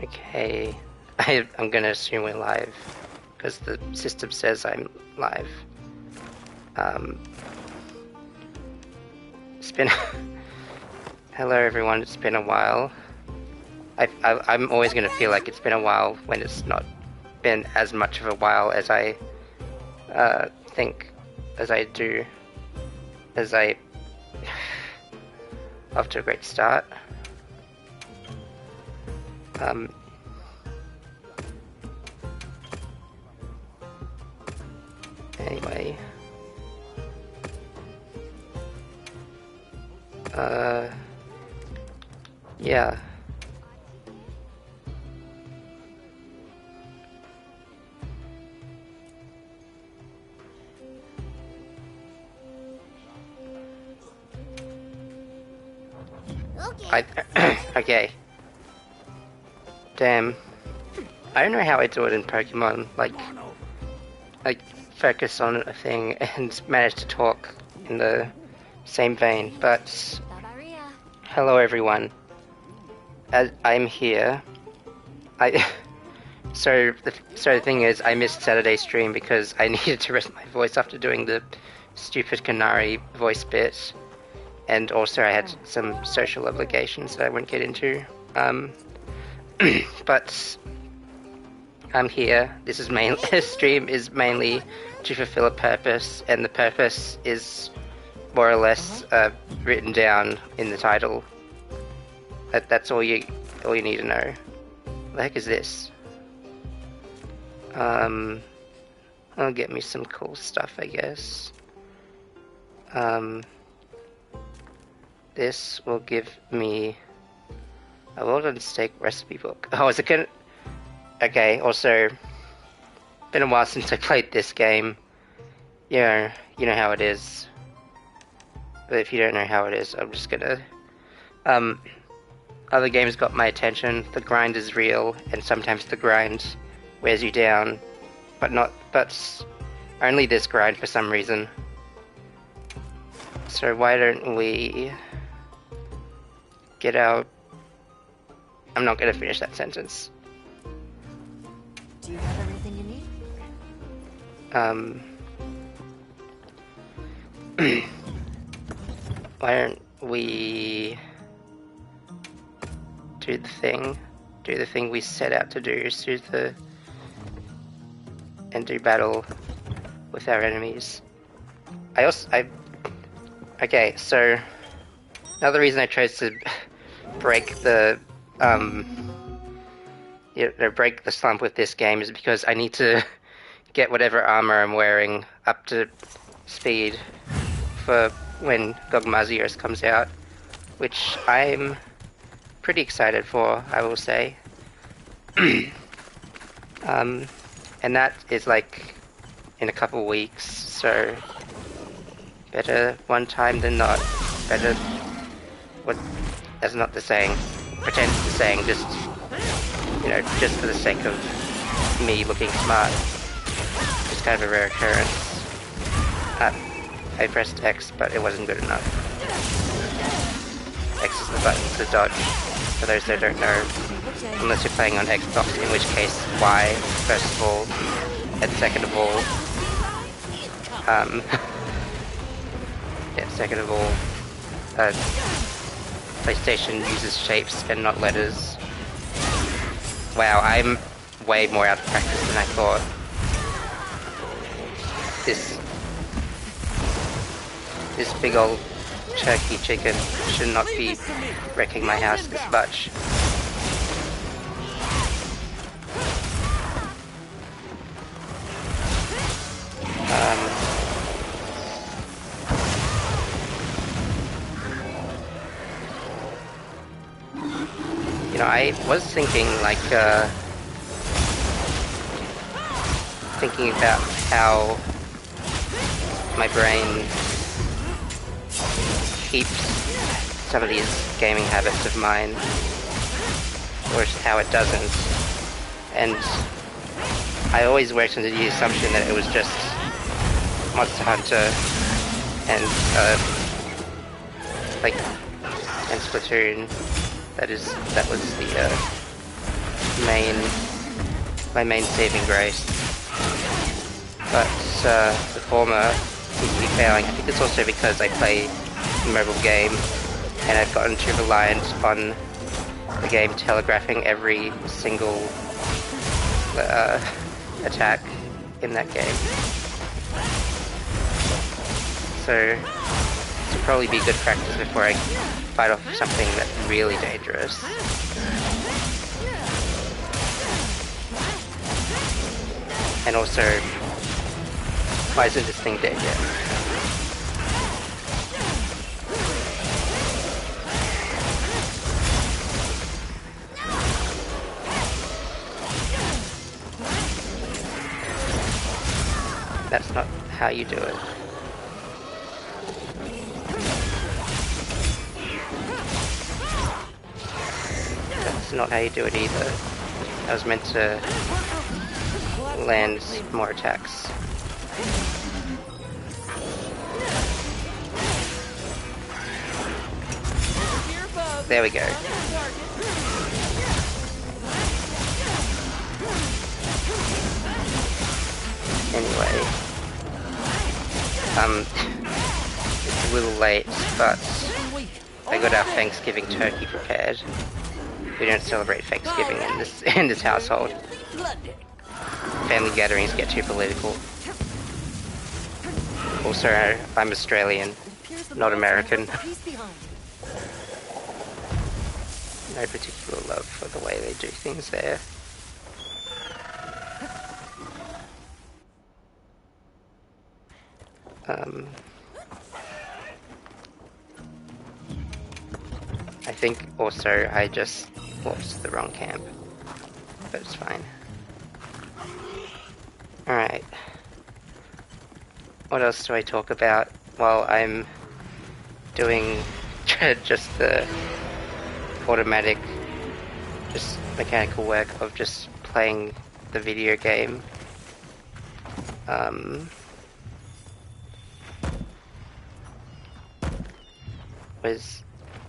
Okay, I'm gonna assume we're live because the system says I'm live. It's been hello everyone. It's been a while. I'm always gonna feel like it's been a while when it's not been as much of a while as I think, as I do, as I off to a great start. Anyway, yeah. Okay. Damn. I don't know how I do it in Pokemon. Like focus on a thing and manage to talk in the same vein. But hello everyone. As I'm here. So the thing is, I missed Saturday's stream because I needed to rest my voice after doing the stupid Kanari voice bit, and also I had some social obligations that I won't get into. But I'm here. This stream is mainly to fulfill a purpose, and the purpose is more or less written down in the title. That's all you need to know. What the heck is this? I'll get me some cool stuff, I guess. This will give me a well-done steak recipe book. Oh, is it gonna... Okay, also, been a while since I played this game. You know how it is. But if you don't know how it is, I'm just gonna... Other games got my attention. The grind is real, and sometimes the grind wears you down. But only this grind for some reason. So why don't we get out... I'm not gonna finish that sentence. Do you have everything you need? Why don't we do the thing we set out to do, do battle with our enemies. Okay, so another reason I chose to break the break the slump with this game is because I need to get whatever armor I'm wearing up to speed for when Gogmazios comes out, which I'm pretty excited for, I will say. And that is like in a couple weeks, so better one time than not. Better... What? That's not the saying. Pretend it's the saying, just for the sake of me looking smart. It's kind of a rare occurrence. I pressed X, but it wasn't good enough. X is the button to dodge, for those that don't know. Unless you're playing on Xbox, in which case Y, first of all, and second of all, PlayStation uses shapes and not letters. Wow, I'm way more out of practice than I thought. This big old turkey chicken should not be wrecking my house this much. I was thinking, thinking about how my brain keeps some of these gaming habits of mine, or how it doesn't. And I always worked under the assumption that it was just Monster Hunter and Splatoon. That was the my main saving grace. But the former seems to be failing. I think it's also because I play a mobile game and I've gotten too reliant on the game telegraphing every single attack in that game. So this will probably be good practice before I fight off something that's really dangerous. And also, why isn't this thing dead yet? That's not how you do it. That's not how you do it either. I was meant to land more attacks. There we go. Anyway, it's a little late, but I got our Thanksgiving turkey prepared. We don't celebrate Thanksgiving in this household. Family gatherings get too political. Also, I'm Australian, not American. No particular love for the way they do things there. I think also I just walked to the wrong camp, but it's fine. Alright. What else do I talk about while I'm doing just the automatic, just mechanical work of just playing the video game?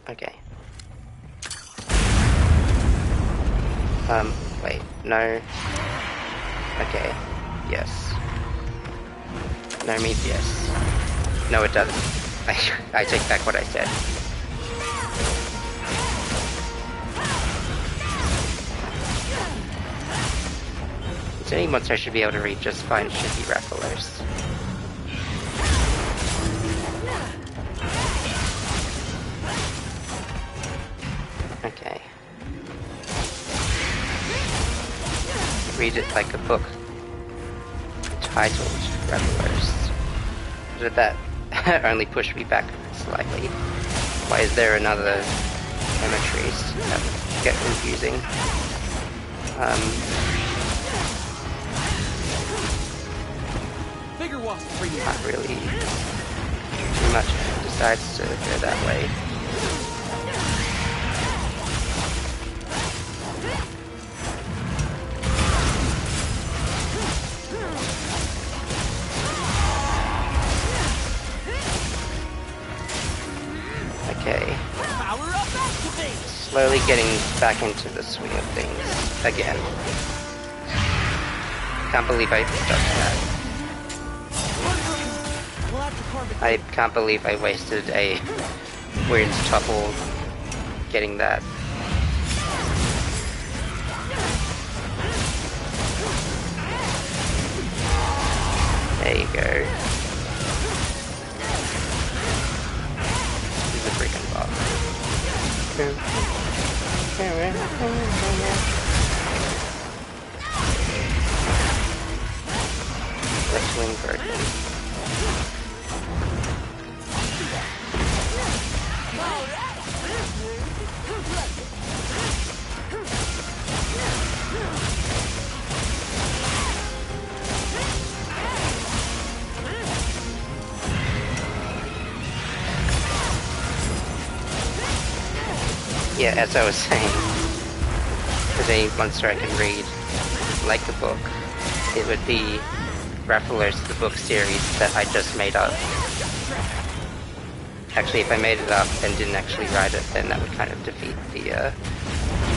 Okay. Wait, no. Okay, yes. No means yes. No, it doesn't. I take back what I said. So any monster should be able to read just fine should be Rathalos. Okay. Read it like a book titled Rathalos. Did that only push me back slightly? Why is there another Emetries? That would get confusing. Not really too much decides to go that way. Okay. Slowly getting back into the swing of things again. Can't believe I dodged that. I can't believe I wasted a Wyrd's topple getting that. There you go. This is a freaking boss. Left wing broken. Yeah, as I was saying, for any monster I can read, like the book, it would be Rathalos, the book series that I just made up. Actually, if I made it up and didn't actually write it, then that would kind of defeat the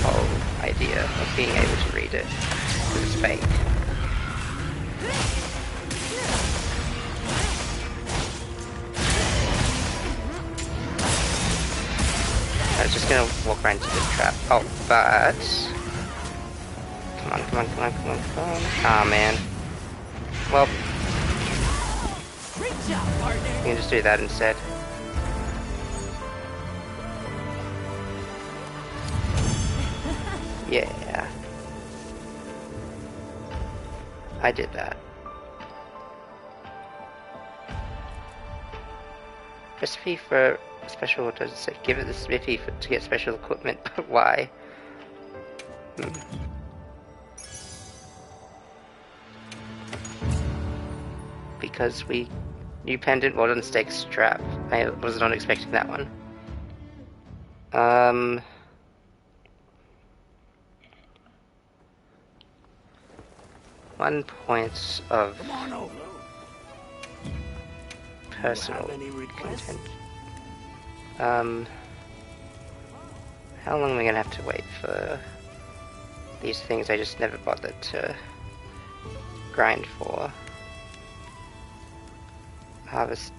whole idea of being able to read it, because it's fake. I was just gonna walk right into this trap. Oh, but... Come on, come on, come on, come on, come on. Ah, man. Well... You can just do that instead. Yeah. I did that. Recipe for special, does it say give it the smithy to get special equipment? Why? Because new pendant modern stake strap. I was not expecting that one. 1 point of personal content. How long am I gonna have to wait for these things I just never bothered to grind for? Harvest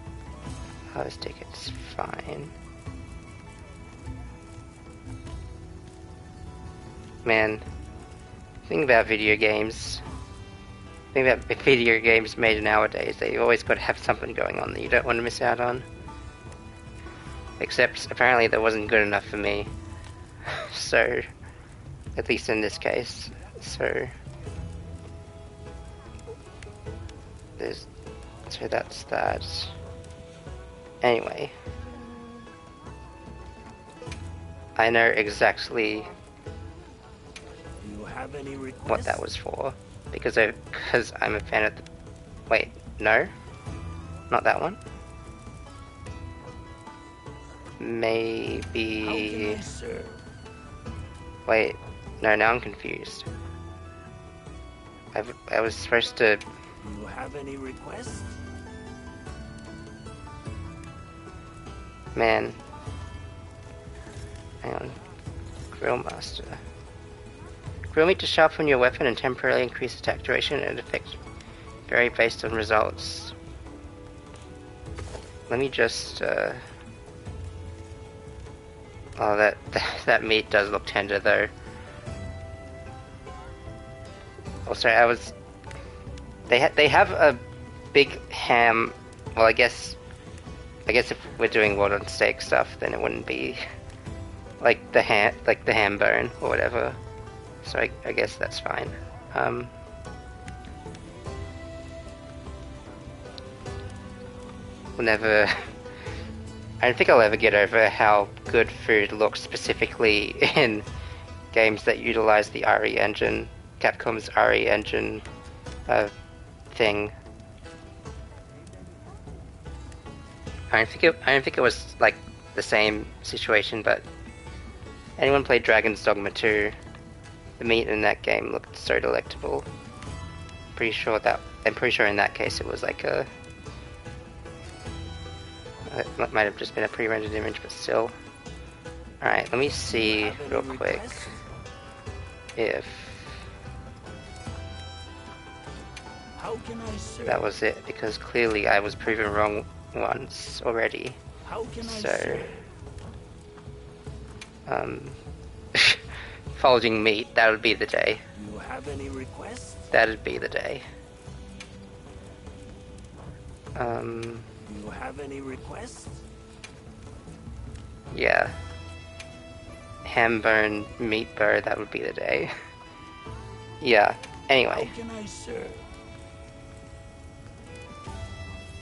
tickets, fine. Man, thing about video games made nowadays, they always got to have something going on that you don't want to miss out on. Except apparently that wasn't good enough for me. So, at least in this case. So that's that. Anyway, I know exactly what that was for, because I'm a fan of the... Wait, no? Not that one? Maybe... Wait, no, now I'm confused. I was supposed to... Do you have any requests? Man. Hang on. Grill Master. Grill meat to sharpen your weapon and temporarily increase attack duration and effect vary based on results. Let me just oh, that meat does look tender though. Oh, sorry, they have a big ham. Well, I guess if we're doing World on Steak stuff, then it wouldn't be like the ham bone or whatever. So I guess that's fine. I don't think I'll ever get over how good food looks, specifically in games that utilize the RE engine, Capcom's RE engine thing. I don't think it was like the same situation, but anyone played Dragon's Dogma 2? The meat in that game looked so delectable. I'm pretty sure in that case it was like it might have just been a pre-rendered image, but still. Alright, let me see real quick if that was it, because clearly I was proven wrong once already. So, foraging meat, that would be the day. Do you have any requests? That'd be the day. Do you have any requests? Yeah. Ham bone, meat burr, that would be the day. Yeah, anyway. How can I serve?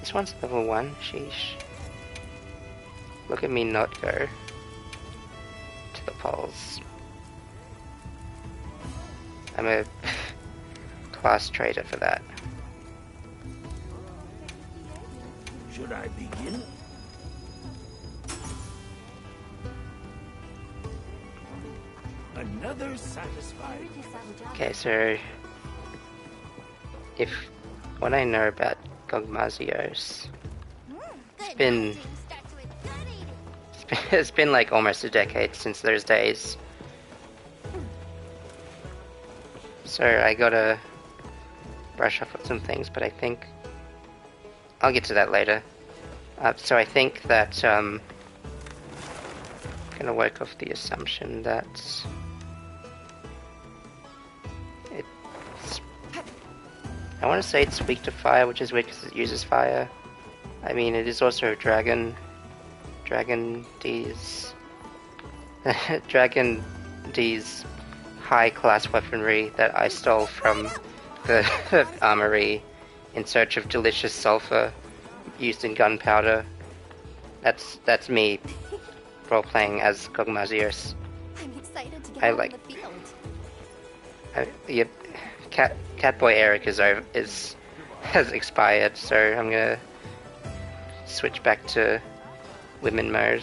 This one's level 1, sheesh. Look at me not go to the polls. I'm a class trader for that. Should I begin? Another satisfied. Okay, so if what I know about Gogmazios, it's been like almost a decade since those days. So I gotta brush up on some things, but I think I'll get to that later. So I think that I'm gonna work off the assumption that it's, I want to say it's weak to fire, which is weird because it uses fire. I mean, it is also a Dragon D's Dragon D's high class weaponry that I stole from the armory in search of delicious sulfur used in gunpowder. That's me role playing as Kog'Mazios. I'm excited to get I out like- in the field. Yep, Catboy Eric has expired, so I'm gonna switch back to women mode.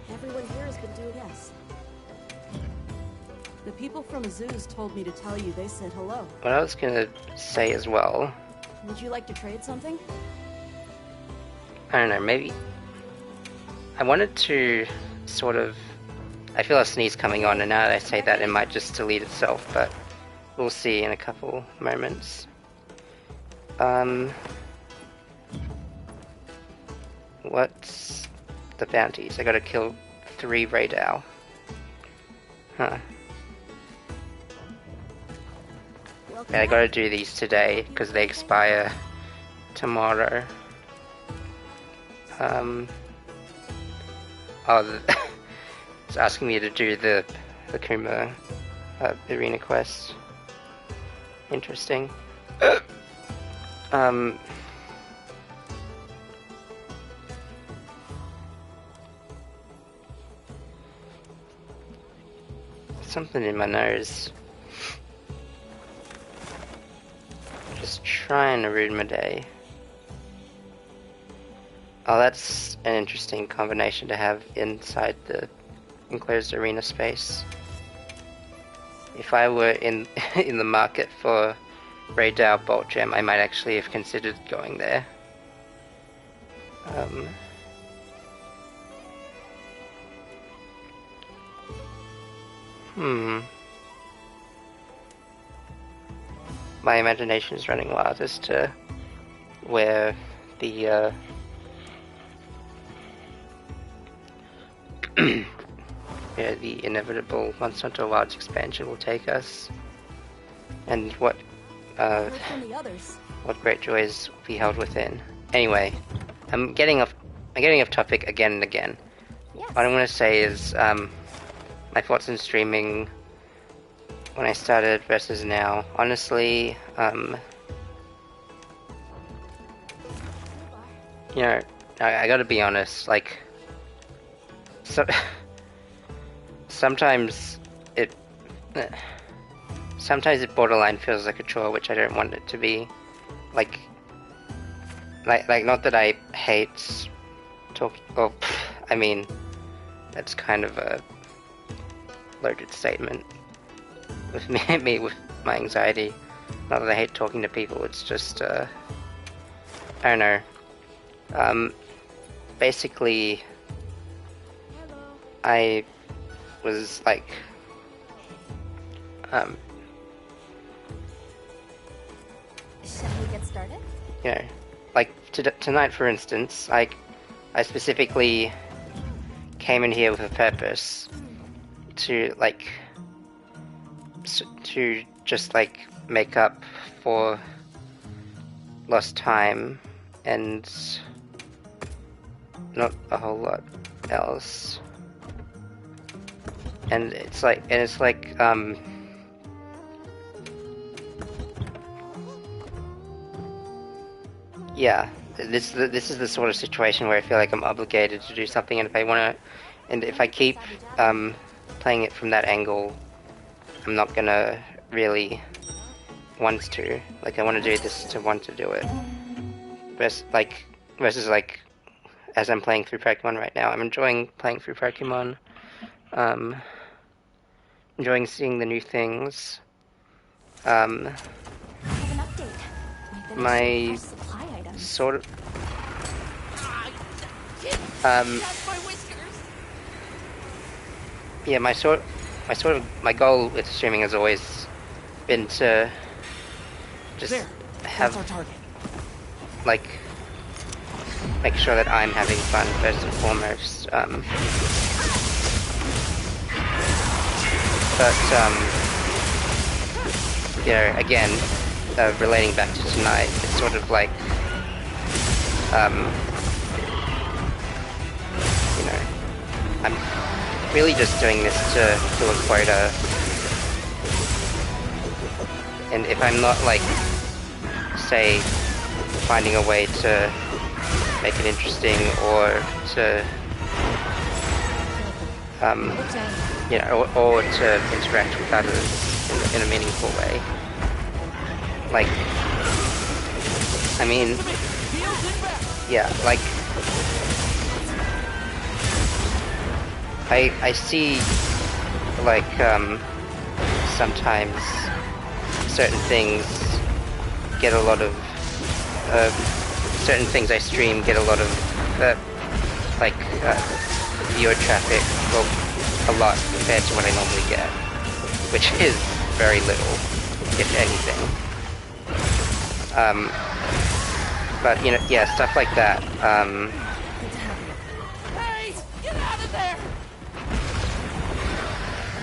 Everyone here has been doing this. The people from Zeus told me to tell you they said hello. What I was gonna say as well, Would you like to trade something? I don't know, maybe I wanted to sort of, I feel a sneeze coming on, and now that I say that, it might just delete itself, but we'll see in a couple moments. What's the bounties? I gotta kill 3 Raydal. Huh. Welcome Yeah, I back. gotta do these today, because they expire tomorrow. It's asking me to do the Kuma arena quest. Interesting. Something in my nose. Just trying to ruin my day. Oh, that's an interesting combination to have inside the enclosed arena space. If I were in in the market for Raydal Bolt Gem, I might actually have considered going there. My imagination is running wild as to where the where the inevitable Monster Hunter Wilds expansion will take us, and what Heard from the others. what great joys will be held within. Anyway, I'm getting off topic again and again. Yes. What I'm going to say is my thoughts on streaming when I started versus now. Honestly, you know, I gotta be honest, like, sometimes it borderline feels like a chore, which I don't want it to be. Like not that I hate talking, well, I mean, that's kind of a loaded statement with me with my anxiety. Not that I hate talking to people, it's just, I don't know. Basically, I was like, Shall we get started? you know, like tonight, for instance, I specifically came in here with a purpose to to just like make up for lost time and not a whole lot else. And it's like yeah, this is the sort of situation where I feel like I'm obligated to do something, and if I keep playing it from that angle, I'm not gonna really want to. Like, I want to do this to want to do it. Versus as I'm playing through Pokemon right now, I'm enjoying playing through Pokemon. Enjoying seeing the new things. I have an update. We finished My fresh supply items. sort of yeah, my goal with streaming has always been to just There. have That's our target. like make sure that I'm having fun first and foremost. But you know, again, relating back to tonight, it's sort of like you know, I'm really just doing this to do a quota, and if I'm not like, say, finding a way to make it interesting or to you know, or to interact with others in a meaningful way. Like, I mean, yeah, like, I see, like, sometimes certain things get a lot of, certain things I stream get a lot of, viewer traffic, well, a lot compared to what I normally get, which is very little, if anything. But, you know, yeah, stuff like that, Hey, get out of there!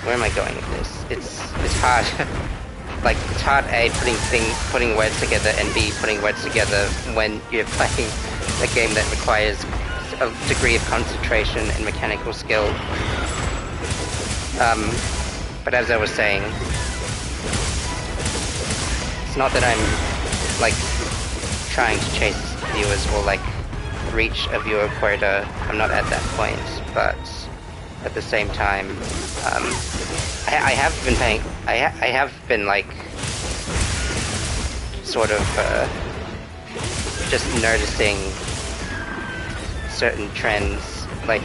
where am I going with this? It's hard. Like, it's hard, A, putting words together, and B, putting words together when you're playing a game that requires a degree of concentration and mechanical skill. But as I was saying, it's not that I'm, like, trying to chase viewers or, like, reach a viewer quota. I'm not at that point, but at the same time, I have been paying. I have been like sort of just noticing certain trends, like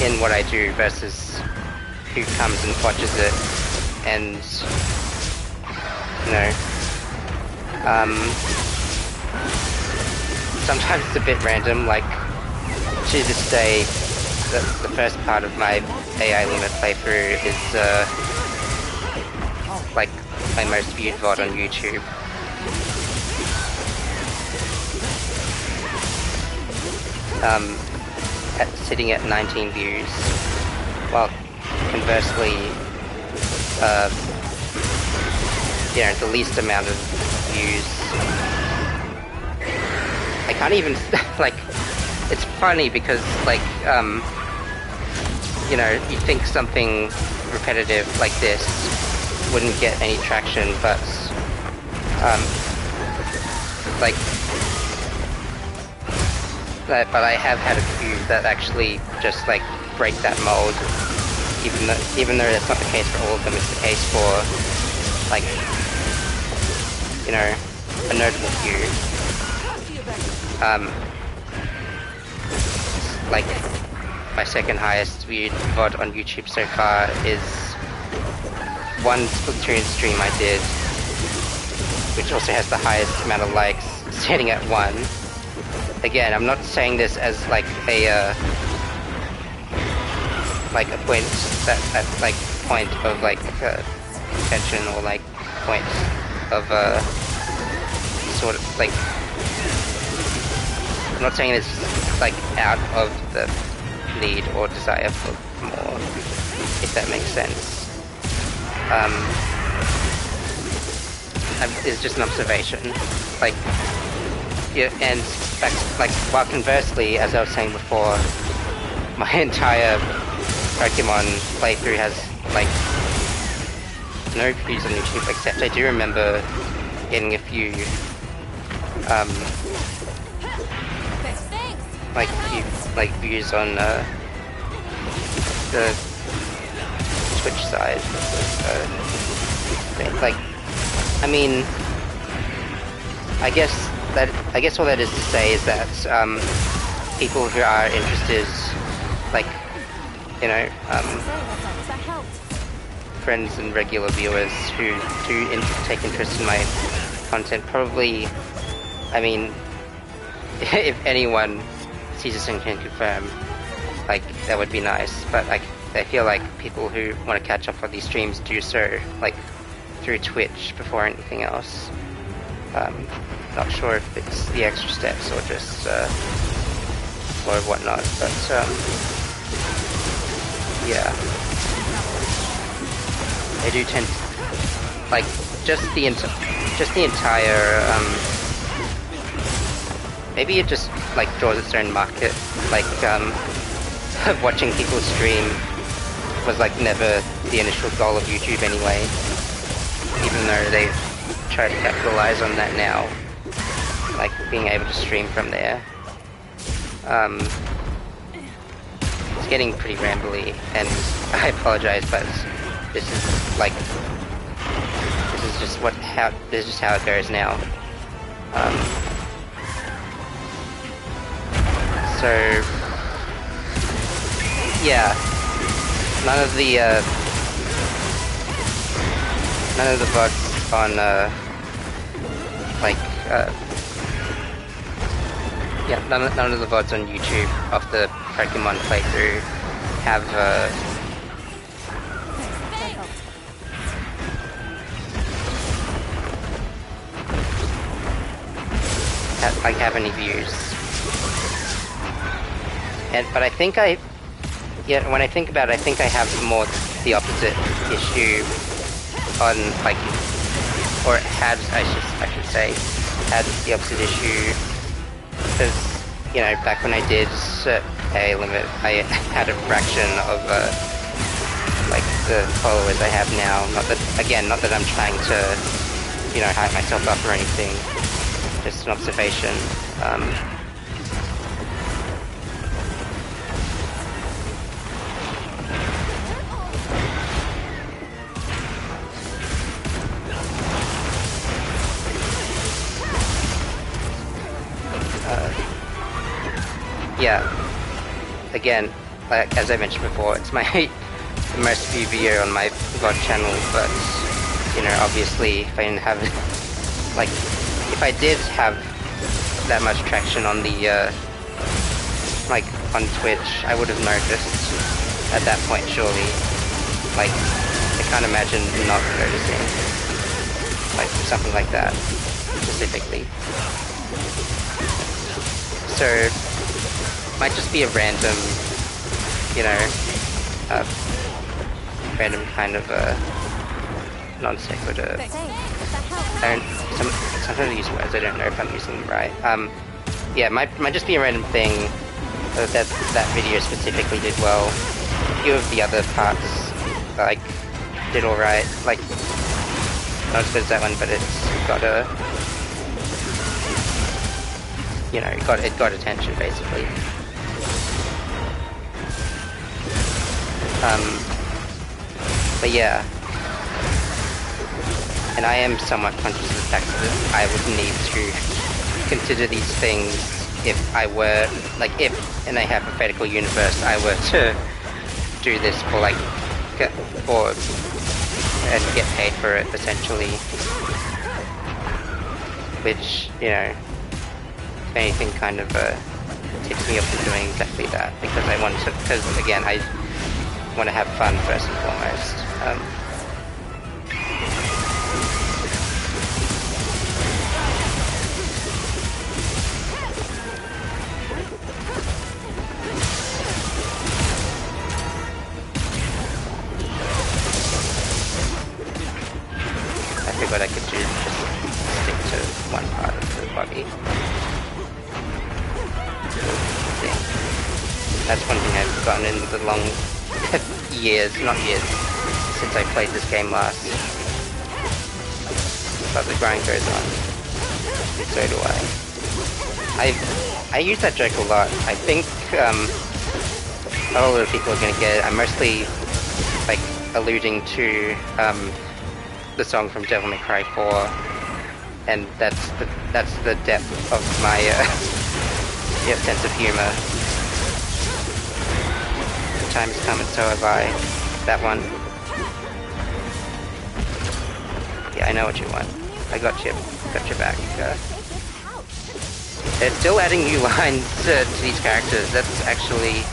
in what I do versus who comes and watches it, and you know, sometimes it's a bit random. Like to this day, the first part of my AI Limit playthrough is like my most viewed VOD on YouTube. Sitting at 19 views, while conversely, you know, the least amount of views. I can't even like. It's funny because like you know, you think something repetitive like this wouldn't get any traction, but like, but I have had a few that actually just like break that mold. Even though that's not the case for all of them, it's the case for like, you know, a notable few. Like, my second highest viewed VOD on YouTube so far is one Splatoon stream I did, which also has the highest amount of likes, sitting at 1. Again, I'm not saying this as like a point of like attention, or like point of sort of like, I'm not saying this like out of the need or desire for more, if that makes sense. It's just an observation. Like, yeah, and like, while conversely, as I was saying before, my entire Pokemon playthrough has like no views on YouTube, except I do remember getting a few like views on the Twitch side. Like, I mean, I guess all that is to say is that people who are interested, like, you know, friends and regular viewers who do take interest in my content, probably, I mean, if anyone sees this and can confirm, like, that would be nice, but like, I feel like people who want to catch up on these streams do so, like, through Twitch before anything else. Not sure if it's the extra steps or just, or whatnot, but, yeah. They do tend to, like, just the entire, maybe it just, like, draws its own market, like, watching people stream was, like, never the initial goal of YouTube anyway, even though they've tried to capitalize on that now, like, being able to stream from there. It's getting pretty rambly, and I apologize, but this is, like, this is just how it goes now. So, yeah, none of the VODs on, yeah, none of the VODs on YouTube of the Pokemon playthrough have, have any views. But I think when I think about it, I think I have more the opposite issue on, like, or had, I should say, had the opposite issue, because, you know, back when I did a limit, I had a fraction of, like, the followers I have now. Not that I'm trying to, you know, hype myself up or anything, just an observation. Yeah, again, like, as I mentioned before, it's my most viewed video on my VOD channel, but, you know, obviously if I didn't have, like, if I did have that much traction on the, like, on Twitch, I would have noticed at that point, surely. Like, I can't imagine not noticing, like, something like that, specifically. So, might just be a random, you know, random kind of non sequitur. Sometimes I use words, I don't know if I'm using them right. Yeah, might just be a random thing that video specifically did well. A few of the other parts, like, did alright. Like, not as good as that one, but it's got a, you know, it got attention basically. But yeah, and I am somewhat conscious of the fact that I would need to consider these things if I were, like, if in a hypothetical universe I were to do this for, like, and get paid for it, essentially. Which, you know, if anything, kind of tips me off to doing exactly that, because I want to, because again, I want to have fun first and foremost. I figured I could just stick to one part of the body. That's one thing I've gotten in the long not years, since I played this game last. But the grind goes on. And so do I use that joke a lot. I think not a lot of people are gonna get it. I'm mostly, like, alluding to the song from Devil May Cry 4, and that's the depth of my sense of humor. The time has come, and so have I. That one. Yeah, I know what you want. I got your back. They're still adding new lines to these characters. That's actually,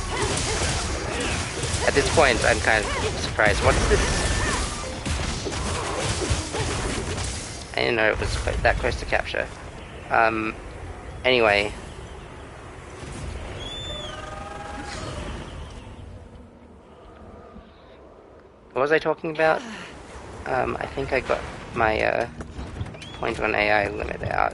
at this point, I'm kind of surprised. What's this? I didn't know it was that close to capture. Anyway. What was I talking about? I think I got my point on AI limit out.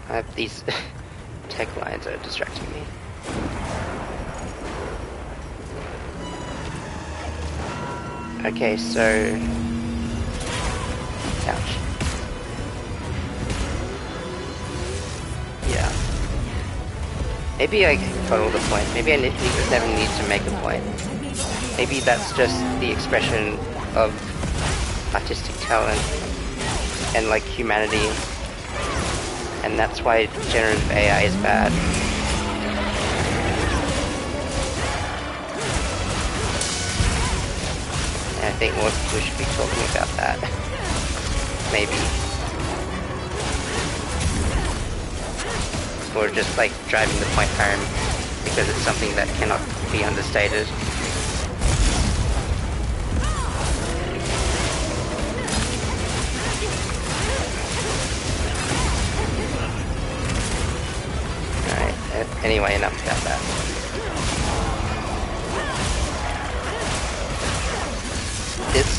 I have these tech lines that are distracting me. Okay, so... Ouch. Yeah. Maybe I got the point. Maybe I never need to make a point. Maybe that's just the expression of artistic talent and like humanity, and that's why generative AI is bad. And I think more people should be talking about that. Maybe. Or just like driving the point home because it's something that cannot be understated. Anyway, enough about that. This,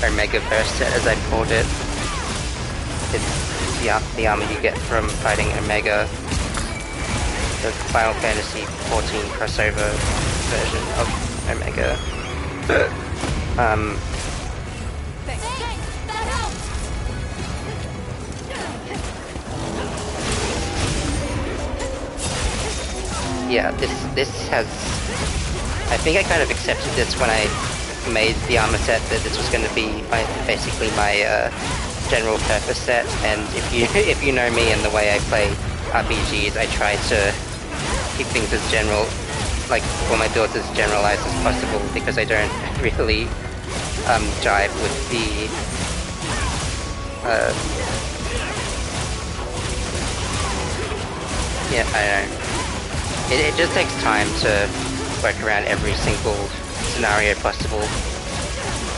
Omega Burst set, as I called it, it's the armor you get from fighting Omega, the Final Fantasy XIV crossover version of Omega. Yeah, this has... I think I kind of accepted this when I made the armor set, that this was going to be basically my general purpose set, and if you know me and the way I play RPGs, I try to keep things as general, like all my builds as generalized as possible, because I don't really jive with the yeah, I don't know. It just takes time to work around every single scenario possible,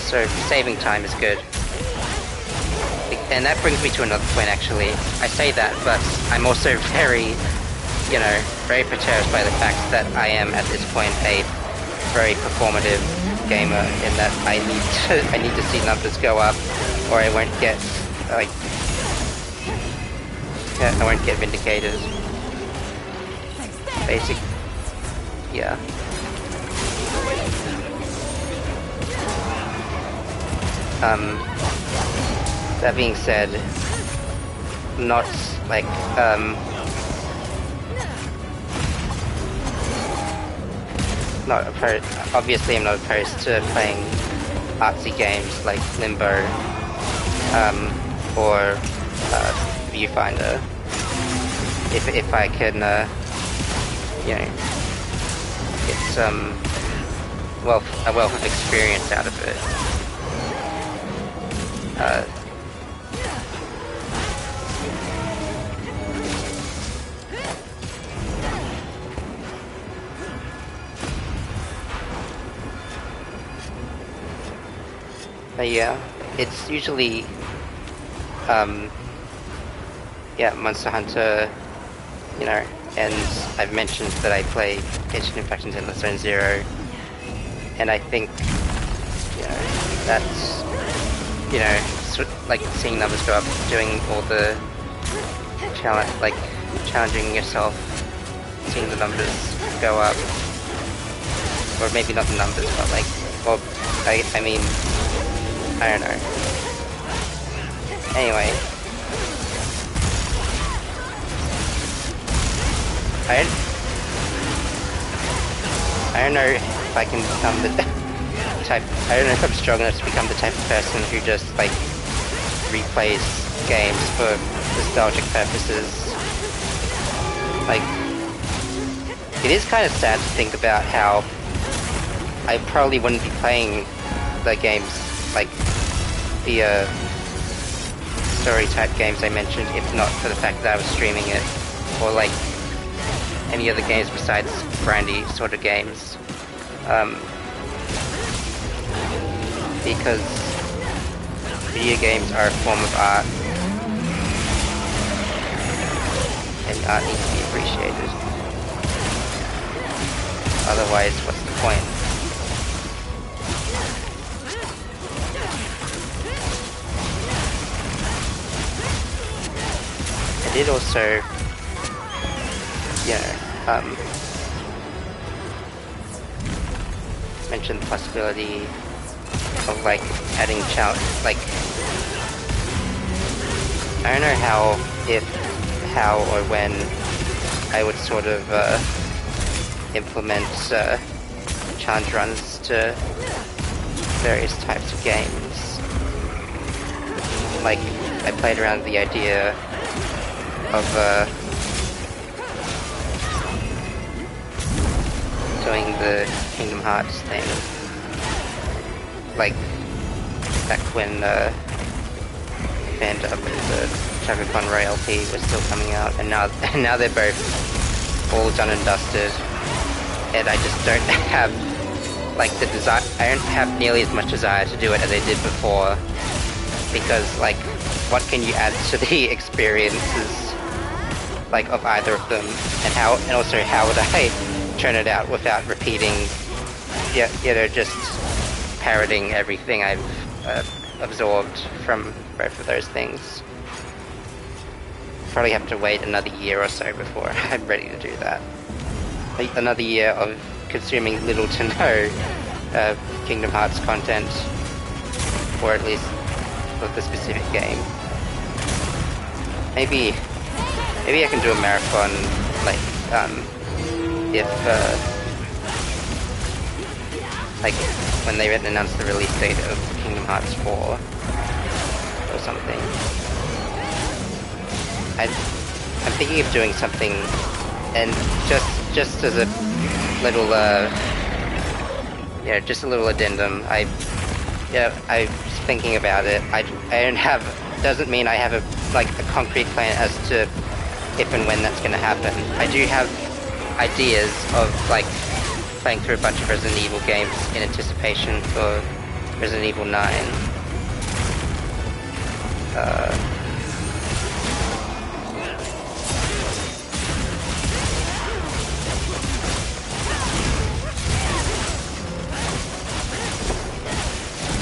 so saving time is good. And that brings me to another point, actually. I say that, but I'm also very, very perturbed by the fact that I am at this point a very performative gamer, in that I need to see numbers go up, or I won't get vindicated. Basic, yeah. That being said, not like not opposed. Obviously, I'm not opposed to playing artsy games like Limbo or Viewfinder if I can. Get some a wealth of experience out of it. But yeah, it's usually Monster Hunter, and I've mentioned that I play Genshin Impact and Zenless Zone Zero, and I think, that's, like seeing numbers go up, doing all the challenging yourself, seeing the numbers go up, or maybe not the numbers, but I mean, I don't know. Anyway. I don't know if I can become the type... I don't know if I'm strong enough to become the type of person who just, replays games for nostalgic purposes. It is kind of sad to think about how I probably wouldn't be playing the games, like, the story type games I mentioned if not for the fact that I was streaming it, or like any other games besides grindy sort of games. Because video games are a form of art, and art needs to be appreciated. Otherwise, what's the point? I did also, mention the possibility of like adding like, I don't know how or when I would sort of implement challenge runs to various types of games. Like, I played around with the idea of doing the Kingdom Hearts thing, like back when Fandom and the Chaka Khan Royalty was still coming out, and now they're both all done and dusted, and I just don't have like the desire. I don't have nearly as much desire to do it as I did before, because like, what can you add to the experiences like of either of them, and also how would I turn it out without repeating, just parroting everything I've absorbed from both of those things. Probably have to wait another year or so before I'm ready to do that. Like another year of consuming little to no Kingdom Hearts content, or at least of the specific game. Maybe I can do a marathon, like, if, like, when they announced the release date of Kingdom Hearts 4, or something. I'm thinking of doing something, and just as a little, just a little addendum, I was thinking about it. I don't have, doesn't mean I have a concrete plan as to if and when that's going to happen. I do have ideas of like playing through a bunch of Resident Evil games in anticipation for Resident Evil 9.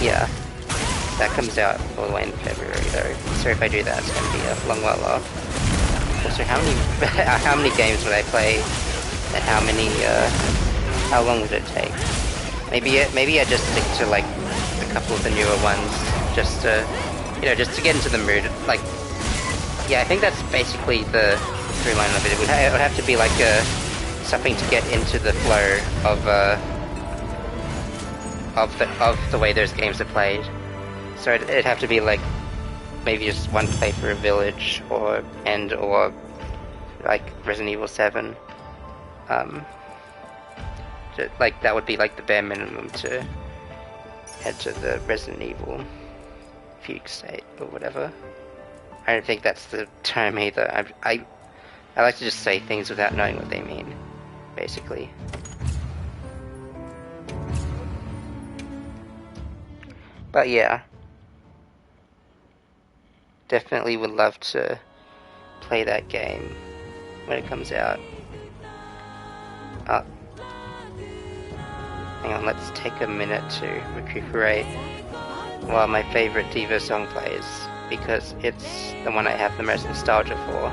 Yeah, that comes out all the way in February though, so if I do that it's going to be a long while off. Also, how many games would I play, and how long would it take? Maybe I just stick to like a couple of the newer ones, just to get into the mood. Like, yeah, I think that's basically the through line of it. It would have to be like something to get into the flow of the way those games are played. So it'd have to be like maybe just one playthrough of Village or like Resident Evil 7. Like that would be like the bare minimum to head to the Resident Evil fugue state or whatever. I don't think that's the term either. I like to just say things without knowing what they mean, basically. But yeah, definitely would love to play that game when it comes out. Hang on, let's take a minute to recuperate while my favorite Diva song plays, because it's the one I have the most nostalgia for.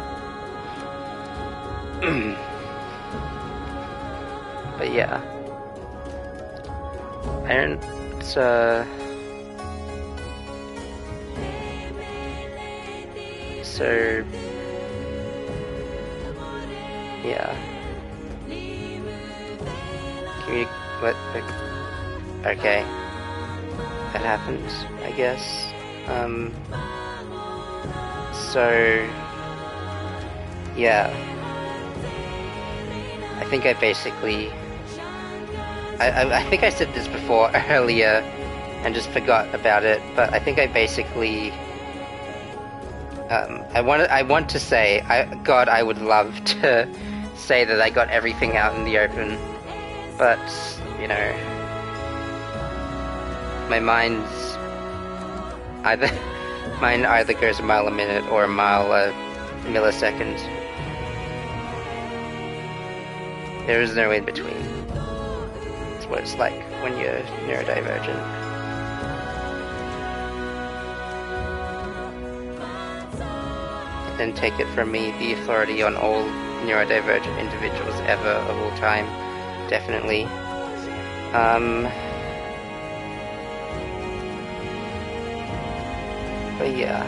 But yeah, I don't, so, yeah. Okay. That happens, I guess. So, yeah. I think I basically I think I said this before earlier and just forgot about it, but I think I basically I want to say God, I would love to say that I got everything out in the open, but you know, my mine either goes a mile a minute or a mile a millisecond. There is no in between. It's what it's like when you're neurodivergent. And take it from me, the authority on all neurodivergent individuals ever of all time, definitely. But yeah.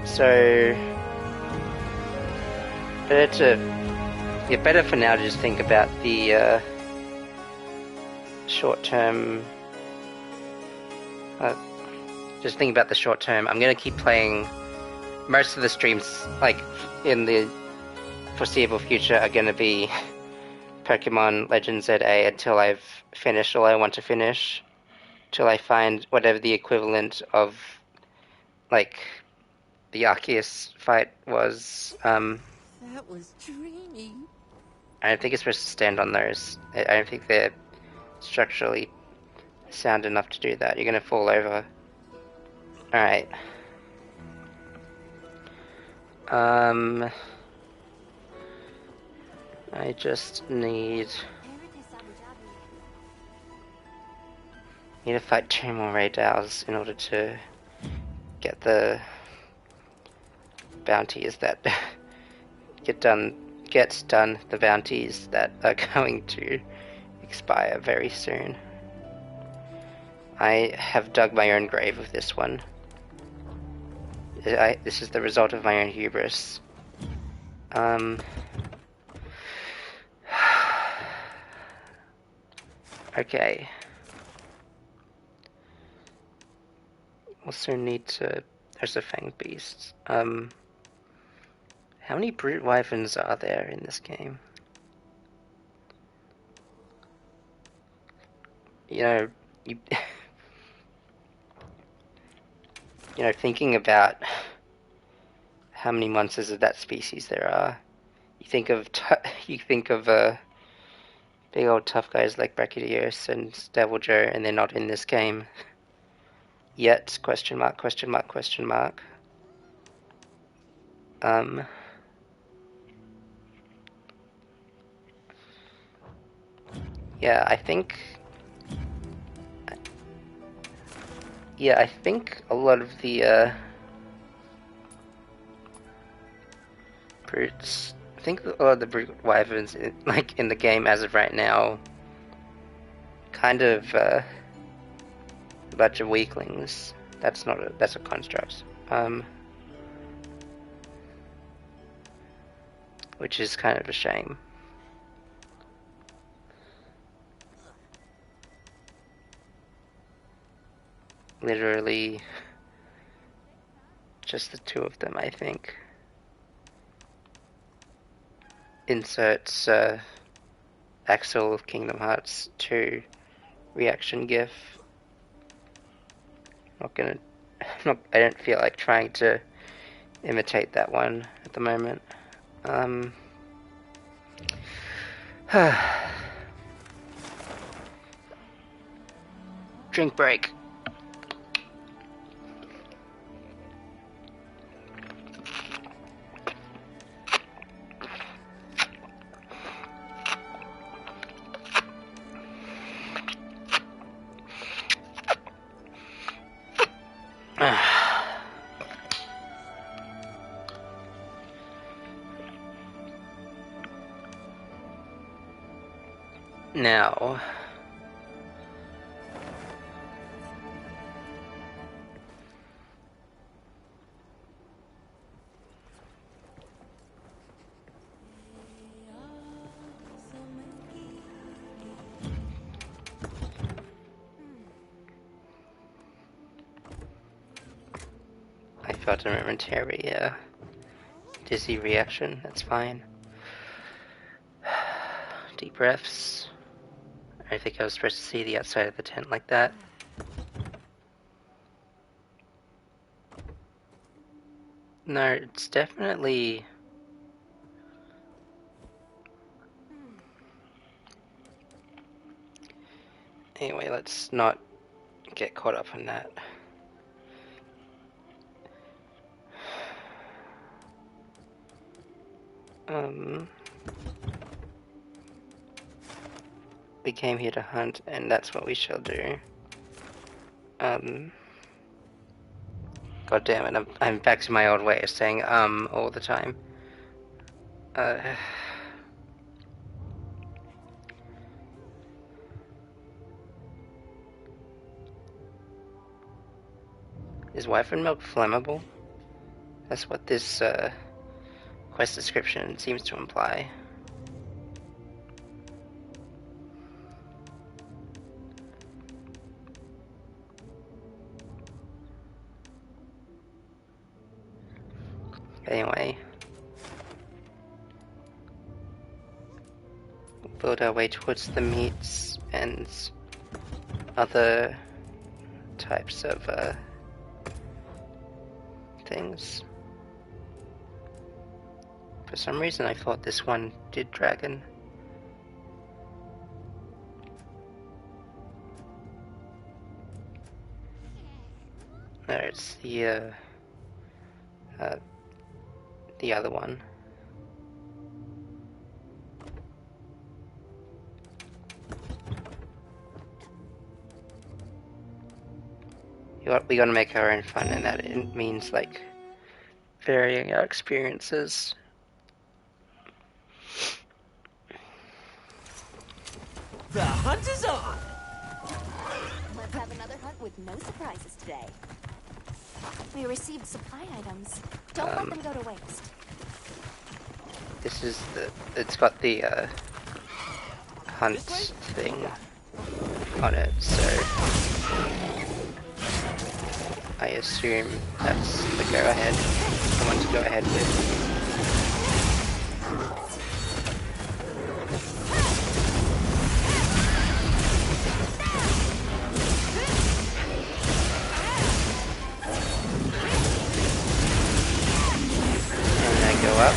So better for now to just think about the short term. Just think about the short term. I'm gonna keep playing. Most of the streams, like in the foreseeable future, are gonna be Pokemon Legends ZA until I've finished all I want to finish. Till I find whatever the equivalent of, like, the Arceus fight was. That was dreamy. I don't think it's supposed to stand on those. I don't think they're structurally sound enough to do that. You're gonna fall over. Alright. I just need to fight 2 more Raidals in order to get the bounties that get done the bounties that are going to expire very soon. I have dug my own grave with this one. This is the result of my own hubris. Okay. Also need to... There's a fanged beast. How many brute wyverns are there in this game? You know, you know, thinking about how many monsters of that species there are, you think of big old tough guys like Brachydios and Deviljho, and they're not in this game yet. Question mark, question mark, question mark. Yeah, I think a lot of the brutes. I think a lot of the brute wyverns, like in the game as of right now, kind of a bunch of weaklings. That's a construct. Which is kind of a shame. Literally just the 2 of them, I think. Inserts Axel Kingdom Hearts 2 reaction gif. I don't feel like trying to imitate that one at the moment. Drink break. Now, I felt a momentary dizzy reaction. That's fine. Deep breaths. I think I was supposed to see the outside of the tent like that. No, it's definitely... Anyway, let's not get caught up in that. We came here to hunt, and that's what we shall do. God damn it, I'm back to my old way of saying all the time. Is Wyvern milk flammable? That's what this quest description seems to imply. Anyway, we'll build our way towards the meats and other types of things. For some reason I thought this one did dragon. No, it's the other one. We gotta make our own fun, and that it means like varying our experiences. The hunt is on! Let's have another hunt with no surprises today. We received supply items. Don't let them go to waste. This is it's got the hunt thing on it, so I assume that's the go-ahead. I want to go ahead with. And I go up.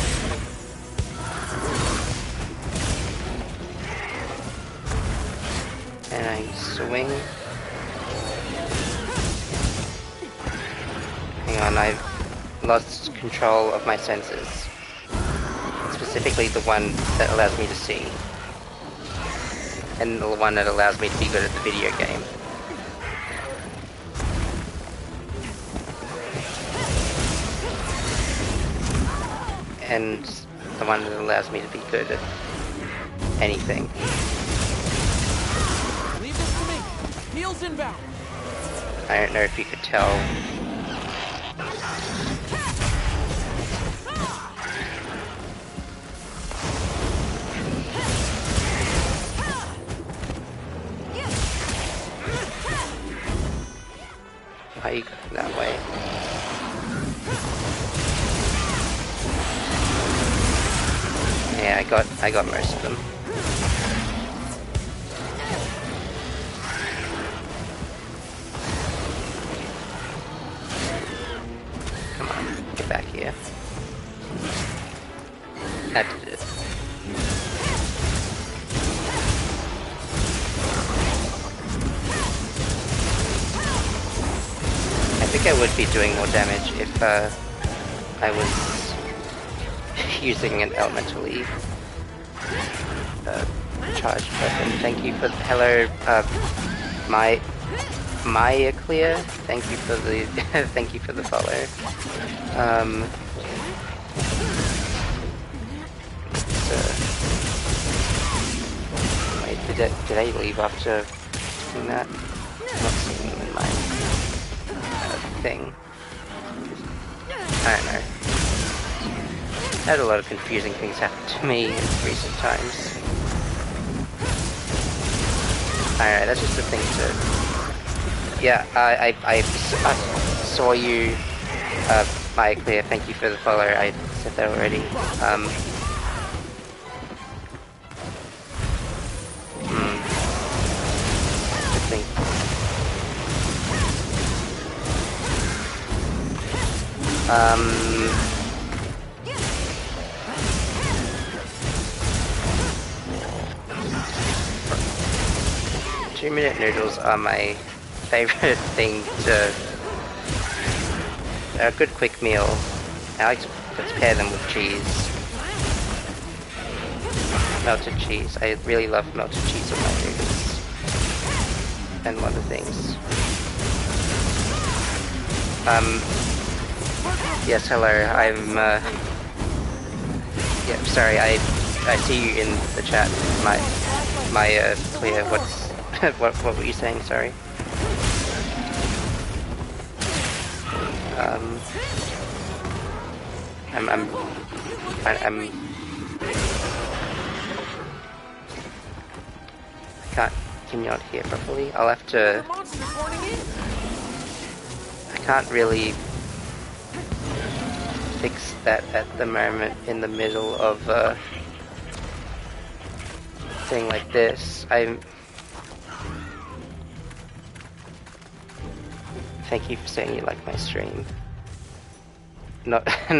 And I swing. Hang on, I've lost control of my senses. Specifically the one that allows me to see. And the one that allows me to be good at the video game. And the one that allows me to be good at anything. Leave this to me. Heels inbound. I don't know if you could tell. Why you going that way? Yeah, I got most of them. Come on, get back here. That did it. I think I would be doing more damage if I was using an elementally charged weapon. Thank you for hello, Maya Clear. Thank you for the thank you for the follow. Wait, did I leave after doing that? I'm not seeing them in my thing. I don't know. I had a lot of confusing things happen to me in recent times. Alright, that's just a thing to... Yeah, I saw you, Maya Clear, thank you for the follow, I said that already. Two-minute noodles are my favorite thing to... They're a good quick meal. I like to pair them with cheese. Melted cheese. I really love melted cheese on my noodles. And other things. Yes, hello, I'm, yeah, sorry, I see you in the chat. Clear, what's, what were you saying, sorry? Can you not hear properly? I'll have to... I can't really fix that at the moment in the middle of a thing like this. Thank you for saying you like my stream. Not a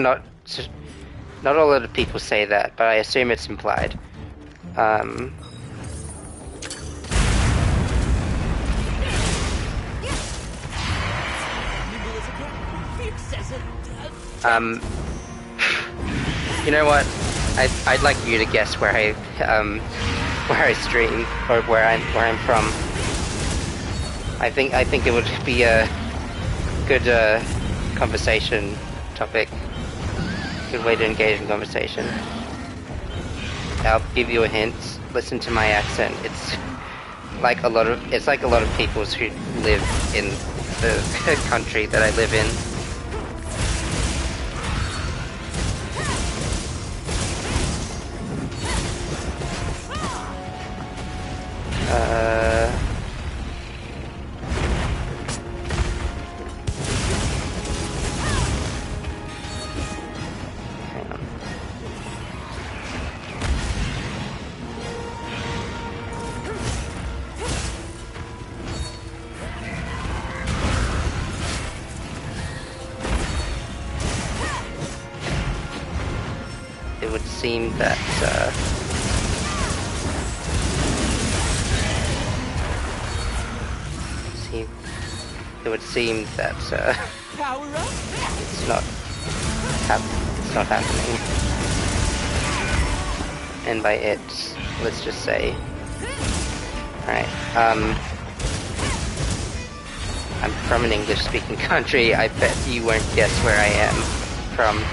lot of people say that, but I assume it's implied. You know what? I'd like you to guess where I stream or where I'm from. I think it would be a good conversation topic. Good way to engage in conversation. I'll give you a hint. Listen to my accent. It's like a lot of people who live in the country that I live in. Hang on. It would seem that Power up. it's not happening. And by it, let's just say, alright, I'm from an English-speaking country. I bet you won't guess where I am from.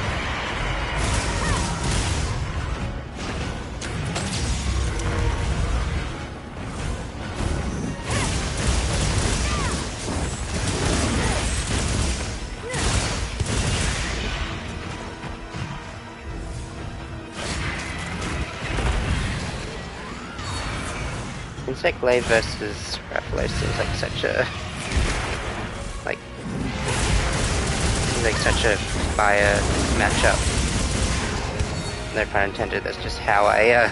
Insect Glaive versus Rathalos seems like such a fire matchup. No pun intended. That's just how I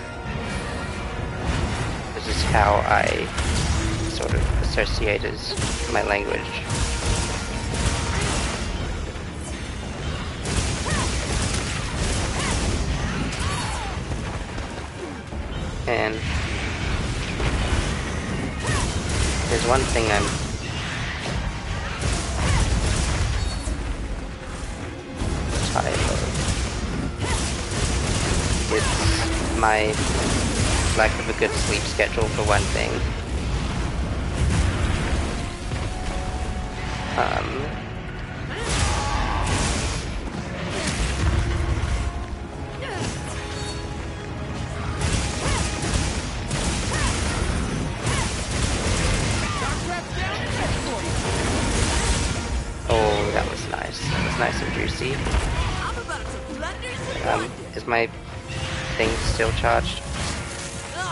sort of associate as my language. And there's one thing I'm tired of. It's my lack of a good sleep schedule for one thing. Oh, that was nice. That was nice and juicy. Is my thing still charged?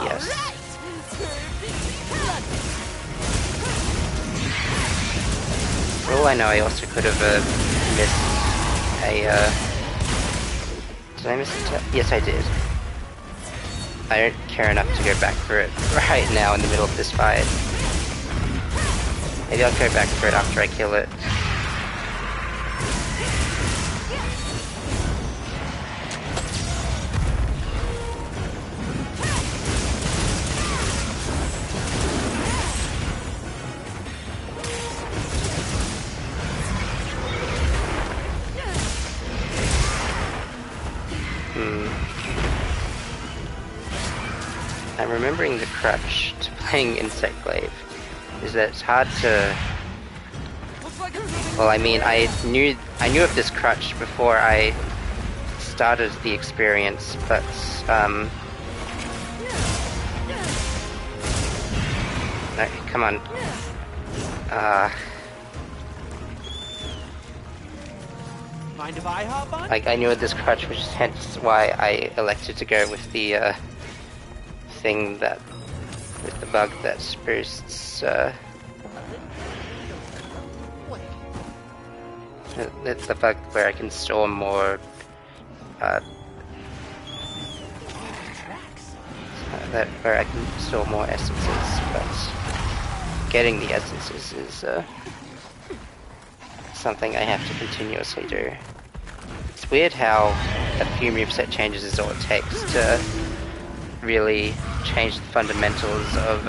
Yes. For all I know, I also could have missed a... Did I miss a... Yes, I did. I don't care enough to go back for it right now in the middle of this fight. Maybe I'll go back for it after I kill it. I'm remembering the crutch to playing Insect Glaive is that it's hard to. Well, I mean, I knew of this crutch before I started the experience, but no, come on. Mind if I hop on? Like I knew of this crutch, which is hence why I elected to go with the thing that with the bug that boosts the bug where I can store more where I can store more essences, but getting the essences is something I have to continuously do. It's weird how a few moveset changes is all it takes to really change the fundamentals of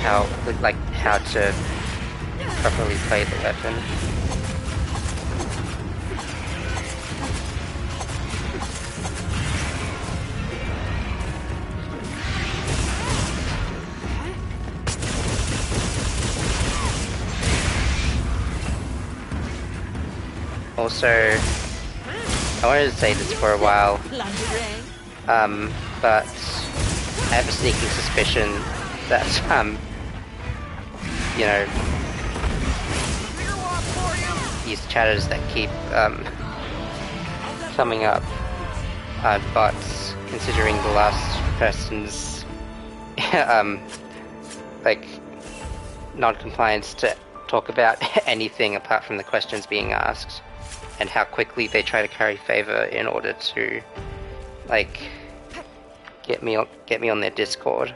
how to properly play the weapon. Also, I wanted to say this for a while, but I have a sneaking suspicion that, you know, these chatters that keep coming up are bots, considering the last person's like non-compliance to talk about anything apart from the questions being asked, and how quickly they try to curry favor in order to like get me on their Discord.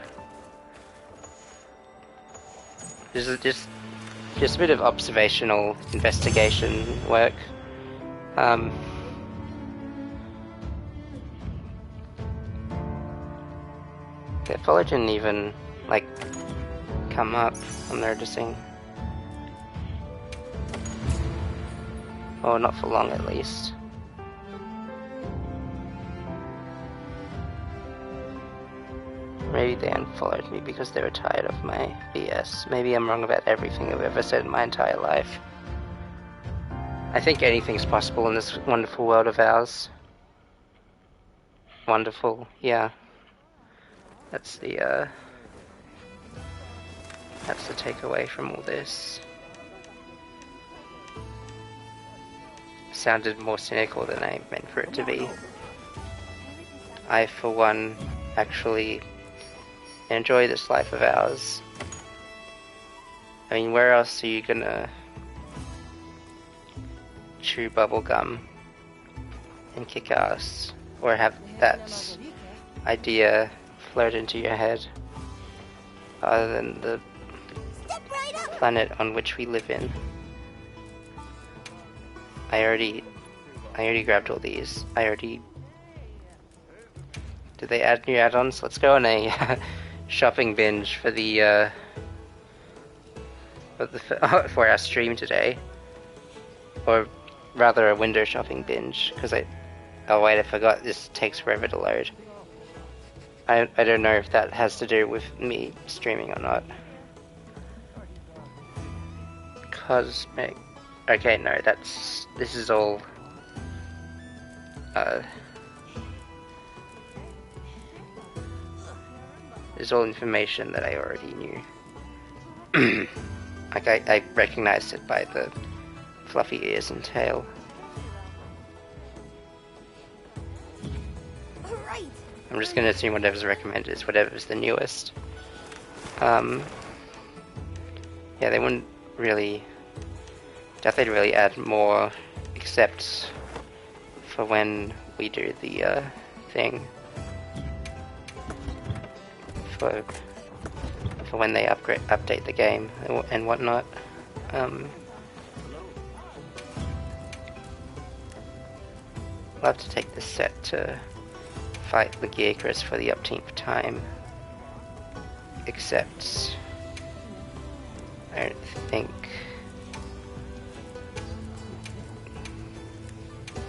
This is just a bit of observational investigation work. The follow didn't even like come up, I'm noticing. Oh, not for long at least. Maybe they unfollowed me because they were tired of my BS. Maybe I'm wrong about everything I've ever said in my entire life. I think anything's possible in this wonderful world of ours. Wonderful, yeah. That's the takeaway from all this. Sounded more cynical than I meant for it to be. I, for one, actually enjoy this life of ours. I mean, where else are you gonna chew bubblegum and kick ass, or have that idea float into your head, other than the planet on which we live in? I already grabbed all these. Did they add new add-ons? Let's go on a shopping binge for the for our stream today, or rather a window shopping binge. Because oh wait, I forgot. This takes forever to load. I don't know if that has to do with me streaming or not. Cosmic. Okay, no, this is all is all information that I already knew. Like I recognized it by the fluffy ears and tail. I'm just gonna assume whatever's recommended is whatever's the newest. Yeah, they wouldn't really. Doubt they'd really add more, except for when we do the thing. For when they update the game and whatnot. I'll have to take this set to fight Lagiacrus for the upteenth time. Except I don't think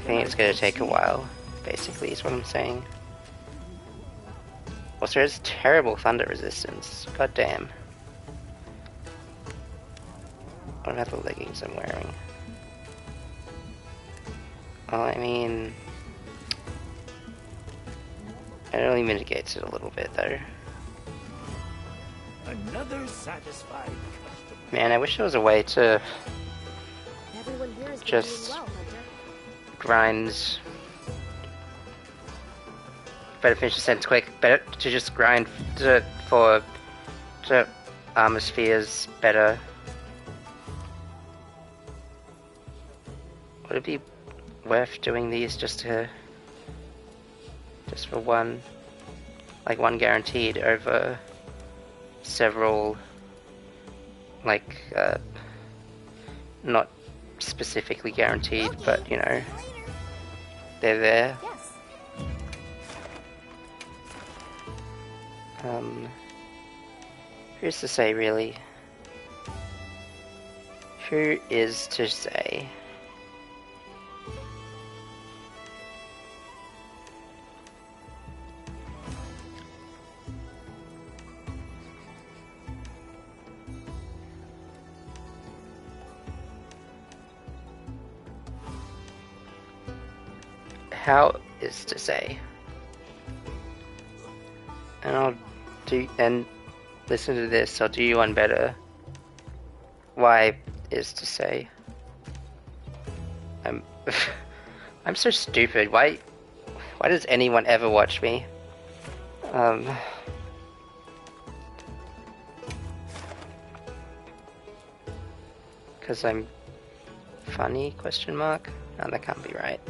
I think it's gonna take a while, basically, is what I'm saying. Also, there's terrible thunder resistance. God damn. What about the leggings I'm wearing? Well, I mean... it only mitigates it a little bit, though. Another satisfied customer. Man, I wish there was a way to Everyone here is just doing well, Hunter. grind... better finish the sentence quick. Better to just grind to armor spheres better. Would it be worth doing these just for one, like one guaranteed over several, like not specifically guaranteed, but you know, they're there. Yes. Who's to say, really? Who is to say? How is to say? And I'll do, and listen to this, I'll do you one better. Why is to say? I'm I'm so stupid. Why does anyone ever watch me? Cause I'm funny, question mark? No, that can't be right.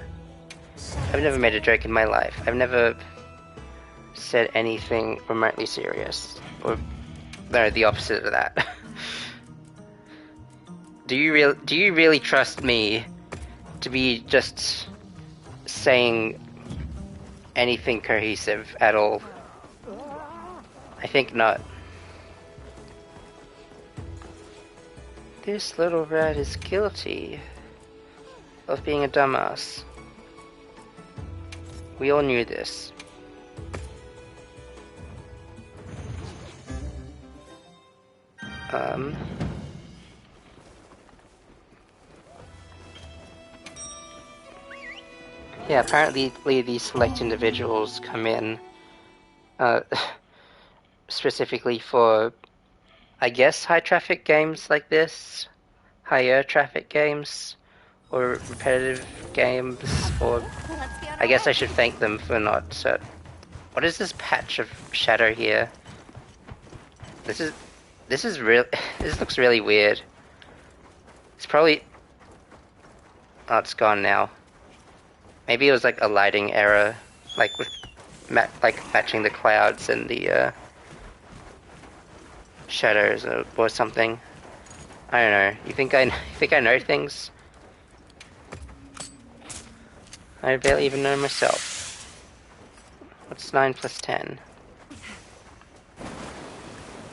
I've never made a joke in my life. I've never said anything remotely serious. Or no, the opposite of that. Do you really trust me to be just saying anything cohesive at all? I think not. This little rat is guilty of being a dumbass. We all knew this. Yeah, apparently these select individuals come in specifically for, I guess, high traffic games like this, higher traffic games, or repetitive games, or I guess I should thank them for not. What is this patch of shadow here? This is real. This looks really weird. It's probably. Oh, it's gone now. Maybe it was like a lighting error, like with matching the clouds and the shadows or something. I don't know. You think I know things? I barely even know myself. What's 9 plus 10?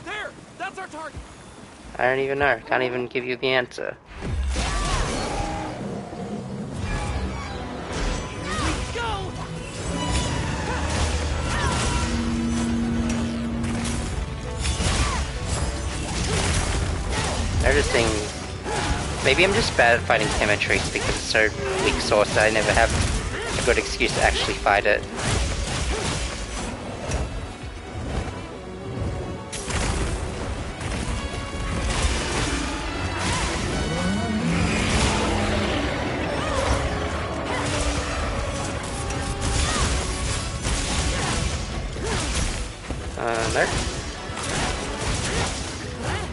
There! That's our target! I don't even know. Can't even give you the answer. Go! Noticing... Maybe I'm just bad at fighting Chemitrix because it's so weak source that I never have a good excuse to actually fight it. No.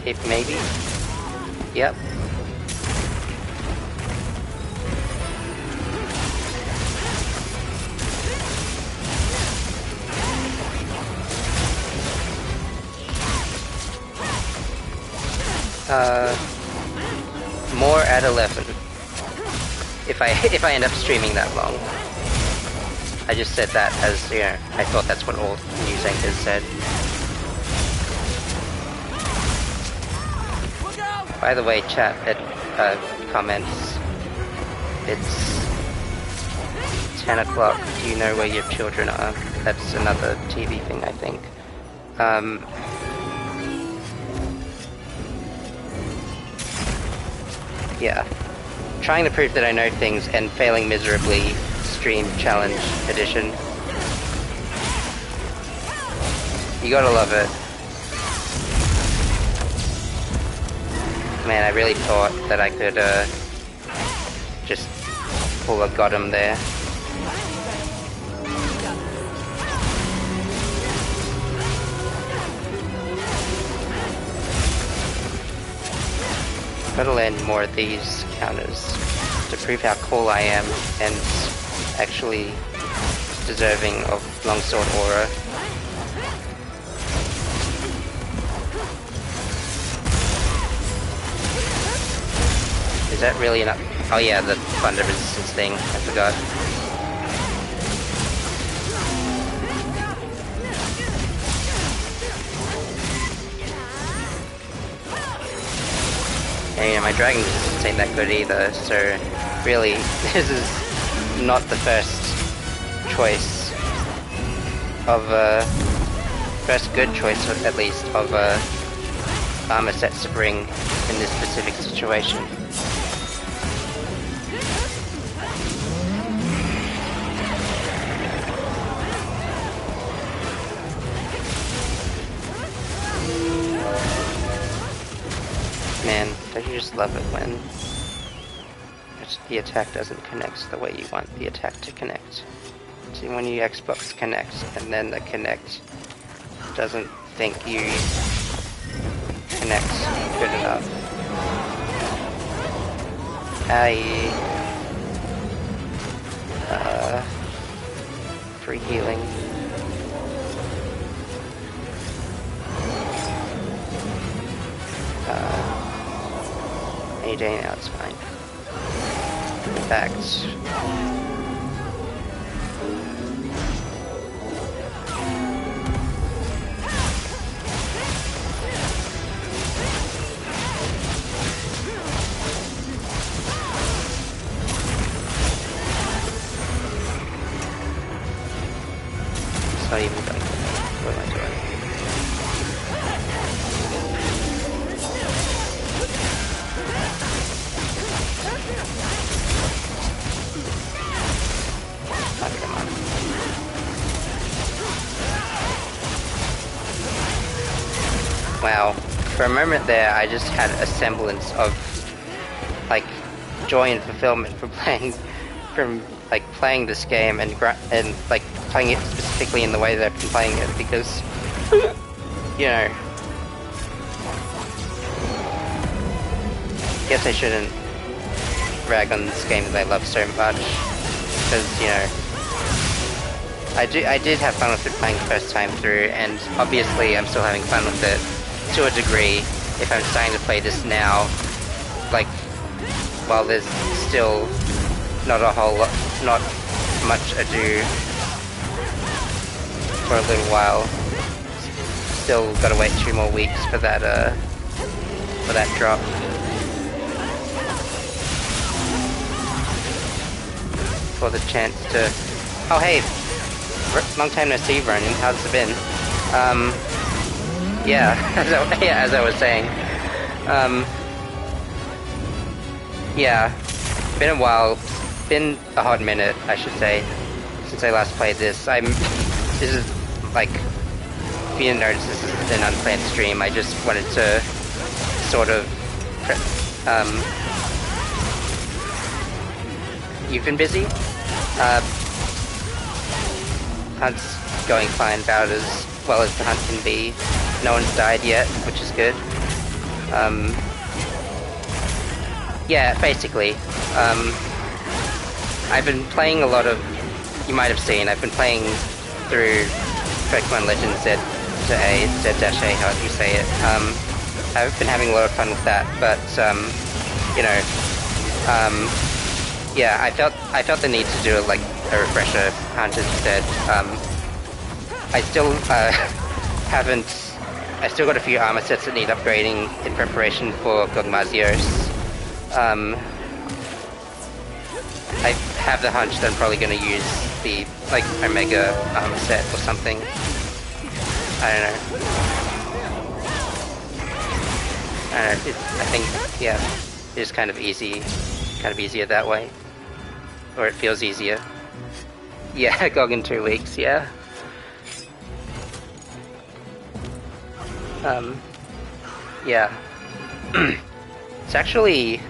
If maybe. Yep. More at 11. If I end up streaming that long. I just said that as, you know, I thought that's what all news anchors said. By the way, chat, comments, it's 10 o'clock. Do you know where your children are? That's another TV thing, I think. Yeah. Trying to prove that I know things and failing miserably. Stream challenge edition. You gotta love it. Man, I really thought that I could just pull a got him there. Gotta land more of these counters to prove how cool I am and actually deserving of longsword aura. Is that really enough? Oh yeah, the thunder resistance thing, I forgot. And yeah, my dragon resistance ain't that good either, so really, this is not the first choice of, first good choice at least, of armor sets to bring in this specific situation. Man, don't you just love it when the attack doesn't connect the way you want the attack to connect? See, when you Xbox Connect and then the Connect doesn't think you connect good enough. Free healing. Any day now, it's fine. In fact, it's not even going to me. What am I doing? Oh, come on. Wow. For a moment there, I just had a semblance of, like, joy and fulfillment from playing this game and like playing it specifically in the way that I've been playing it, because you know, guess I shouldn't rag on this game that I love so much, because you know, I did have fun with it playing the first time through, and obviously I'm still having fun with it to a degree if I'm starting to play this now, like, while there's still not much ado for a little while. Still gotta wait 2 more weeks for that drop. For the chance to... Oh hey! Long time no see, Ronin. How's it been? Yeah, as I was saying. Yeah, been a while. Been a hot minute, I should say, since I last played this. This is, like, if you didn't notice, this is an unplanned stream. I just wanted to sort of, you've been busy? Hunt's going fine, about as well as the hunt can be. No one's died yet, which is good. Yeah, basically. I've been playing a lot of, you might have seen, I've been playing through Pokemon Legends Z-A, Z-A, however you say it. I've been having a lot of fun with that, but, you know, yeah, I felt the need to do, like, a refresher hunt, as you said. I still, I still got a few armor sets that need upgrading in preparation for Gogmazios. I have the hunch that I'm probably going to use the like Omega armor set or something. I don't know. I think, yeah, it's kind of easier that way. Or it feels easier. Yeah, GOG in 2 weeks, yeah. Yeah. It's actually,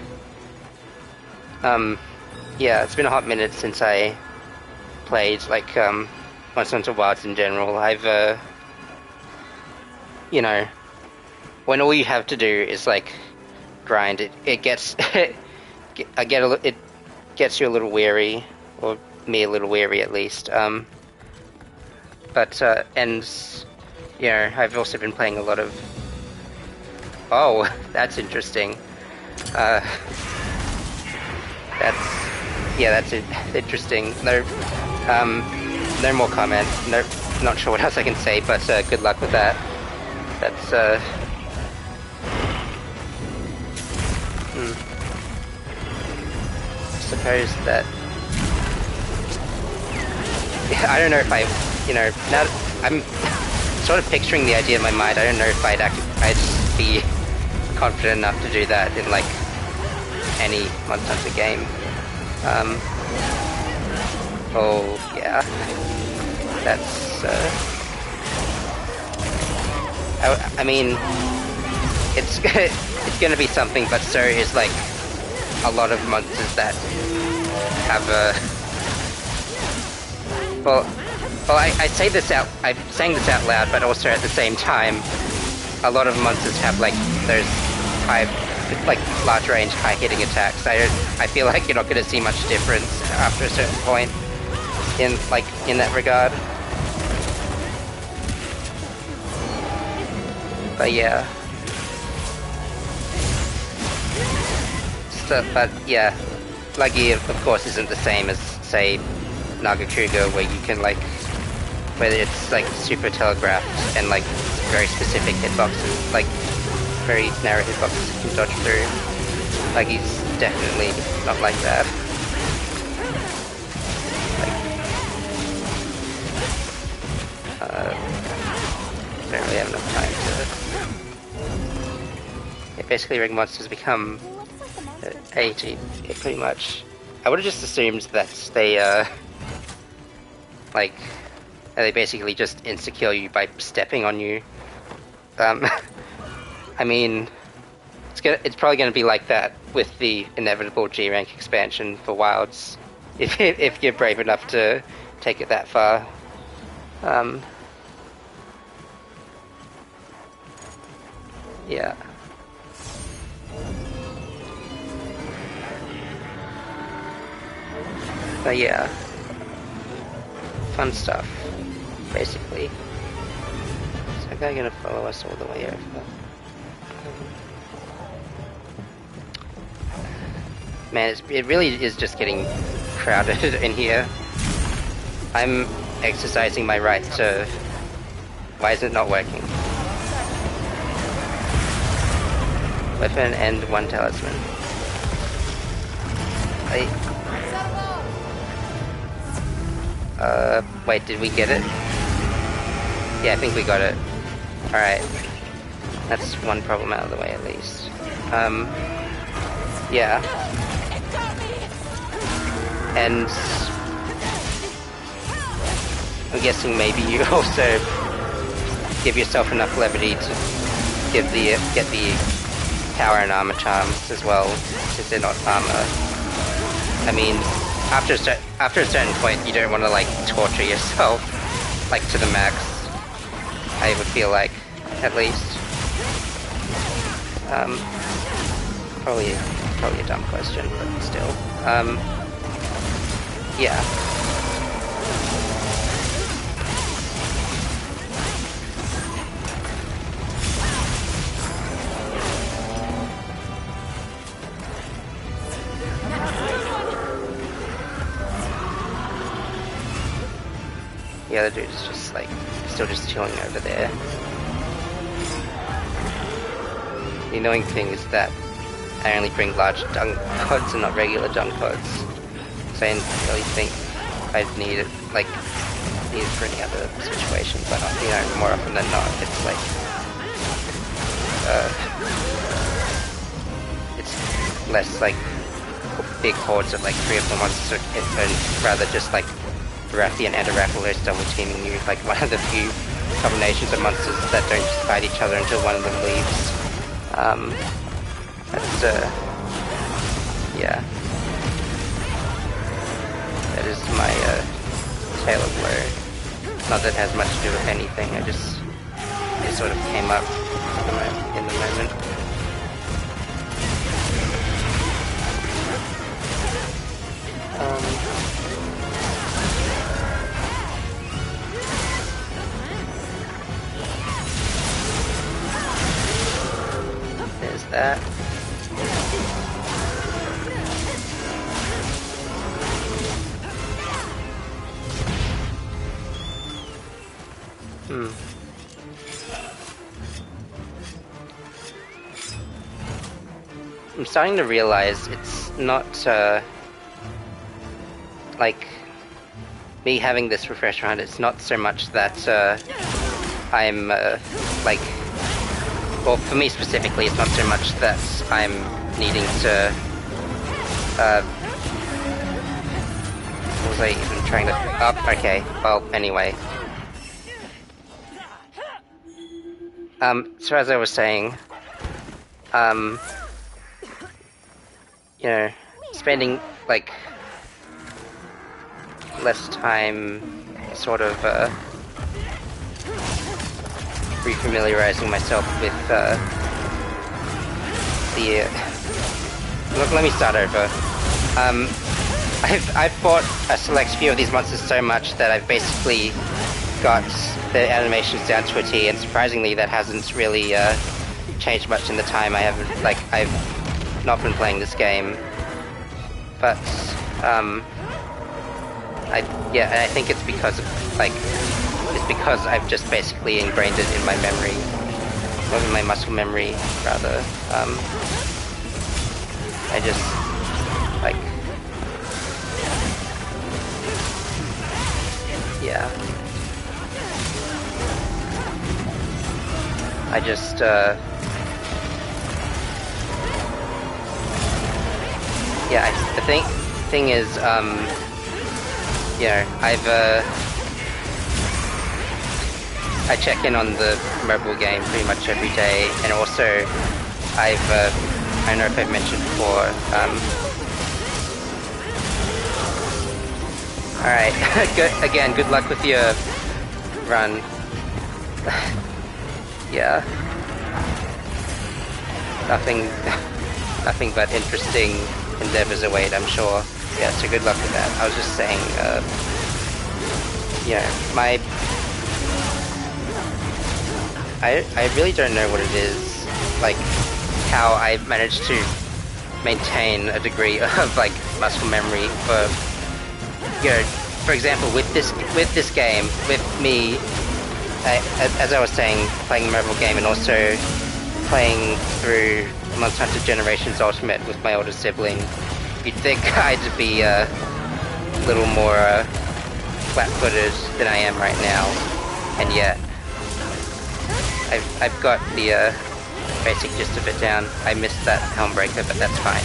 yeah, it's been a hot minute since I played, like, Monster Hunter Wilds in general. I've, you know, when all you have to do is, like, grind, it gets, it gets you a little weary, or me a little weary at least, but, and, you know, I've also been playing a lot of, oh, that's interesting, that's interesting. No more comment. No, not sure what else I can say, but good luck with that. That's I suppose that. Yeah, I don't know if now that I'm sort of picturing the idea in my mind. I don't know if I'd be confident enough to do that in like any Monster Hunter game. Oh yeah, that's. I mean, it's going to be something, but so is like a lot of monsters that have a. Well, I say this out. I'm saying this out loud, but also at the same time, a lot of monsters have like those high, like large range, high hitting attacks. I feel like you're not going to see much difference after a certain point in that regard. But yeah. So, but yeah, Lucky of course isn't the same as say Nagakuga, where you can like, where it's like super telegraphed and like very specific hitboxes, like very narrow hitboxes you can dodge through. Lucky's definitely not like that. Don't really have enough time to. Yeah, basically, ring monsters become 80, yeah, pretty much. I would have just assumed that they, like, they basically just insta-kill you by stepping on you. I mean, it's probably going to be like that with the inevitable G-Rank expansion for Wilds, if you're brave enough to take it that far. Yeah. But yeah, fun stuff, basically. Is that guy gonna follow us all the way over? Man, it really is just getting crowded in here. I'm exercising my right to... Why is it not working? Weapon and one talisman. Wait, did we get it? Yeah, I think we got it. Alright. That's one problem out of the way at least. Yeah. And I'm guessing maybe you also give yourself enough levity to get the power and armor charms as well, since they're not armor. I mean, after a certain point, you don't want to like torture yourself like to the max. I would feel like, at least. Probably a dumb question, but still. Yeah. The other dude is just like still just chilling over there. The annoying thing is that I only bring large dung pods and not regular dung pods, So I didn't really think I'd need it, like, need it for any other situation, but, you know, more often than not, it's like, it's less like big hordes of like 3 or 4 monsters, and rather just like Rathian and Arapalos double teaming you, like one of the few combinations of monsters that don't just fight each other until one of them leaves. That's yeah. That is my tale of woe. Not that it has much to do with anything, it sort of came up in the moment. There's that. I'm starting to realize it's not, like, me having this refresh around, it's not so much that, I'm, like, well, for me specifically, it's not so much that I'm needing to, what was I even trying to, okay, well, anyway. So as I was saying, you know, spending, like, less time sort of, refamiliarizing myself with, let me start over. I've fought a select few of these monsters so much that I've basically got the animations down to a T, and surprisingly that hasn't really, changed much in the time I've not been playing this game, but I think it's because of, like, it's because I've just basically ingrained it in my memory, or in my muscle memory rather. I just like, yeah, I just yeah, the thing is, you know, I check in on the mobile game pretty much every day, and also I don't know if I've mentioned before, alright, good luck with your run. Yeah. Nothing but interesting endeavors await, I'm sure. Yeah, so good luck with that. I was just saying, you know, I really don't know what it is, like, how I managed to maintain a degree of, like, muscle memory for, you know, for example, with this game, with me, as I was saying, playing the mobile game and also playing through Monster Hunter Generations Ultimate with my older sibling, you'd think I'd be a little more flat-footed than I am right now, and yet I've got the basic gist of it down. I missed that Helmbreaker, but that's fine.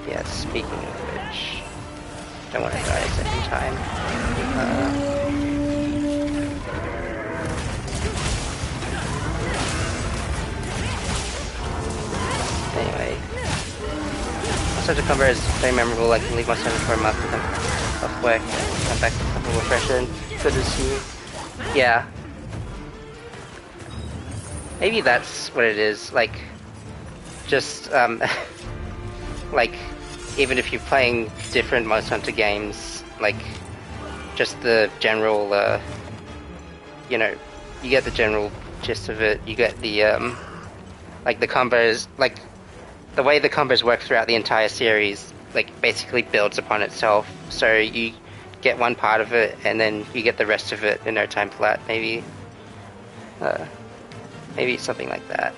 Yeah, speaking of which, don't want to die a second time. Anyway, such a combo is very memorable. I can leave my server for a month and then off work and come back a couple more fresher and good to see you. Yeah. Maybe that's what it is, like, just, like, even if you're playing different Monster Hunter games, like, just the general, you know, you get the general gist of it, you get the, like, the combos, like, the way the combos work throughout the entire series, like, basically builds upon itself, so you get one part of it, and then you get the rest of it in no time flat, maybe. Maybe something like that.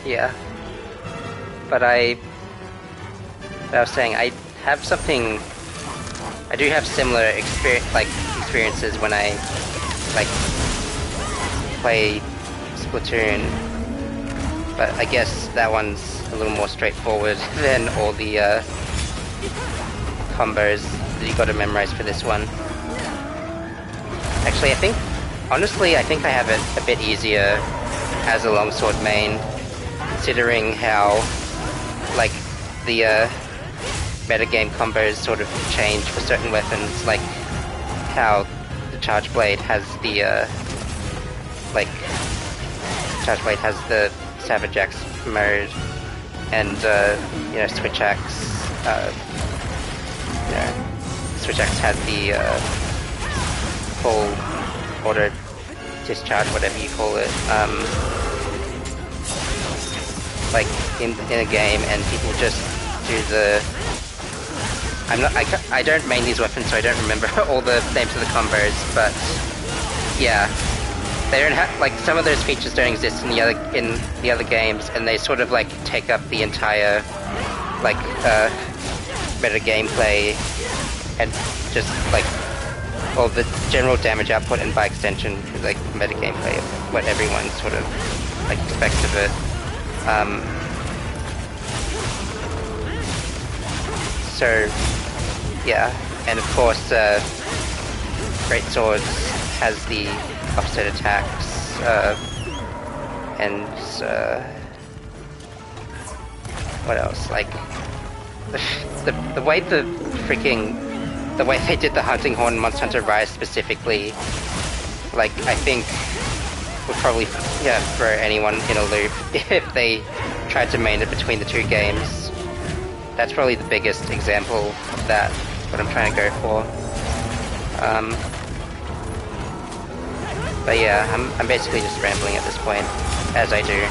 Yeah. But I was saying, I have something... I do have similar experiences when I, like, play Splatoon. But I guess that one's a little more straightforward than all the, combos that you gotta memorize for this one. Actually, honestly, I think I have it a bit easier as a longsword main, considering how, like, the, metagame combos sort of change for certain weapons, like how the Charge Blade has the, Savage Axe mode, and, Switch Axe, Switch Axe had the, full auto discharge, whatever you call it, like, in a game, and people just do the... I don't main these weapons, so I don't remember all the names of the combos, but yeah, they don't have, like, some of those features don't exist in the other games, and they sort of, like, take up the entire, like, meta gameplay, and just, like, all the general damage output, and by extension, like, meta gameplay of what everyone sort of, like, expects of it. So, yeah, and of course, Great Swords has the offset attacks, and, what else? Like, the way the way they did the Hunting Horn in Monster Hunter Rise specifically, like, I think would probably, throw anyone in a loop if they tried to main it between the two games. That's probably the biggest example of that, what I'm trying to go for. But yeah, I'm basically just rambling at this point, as I do.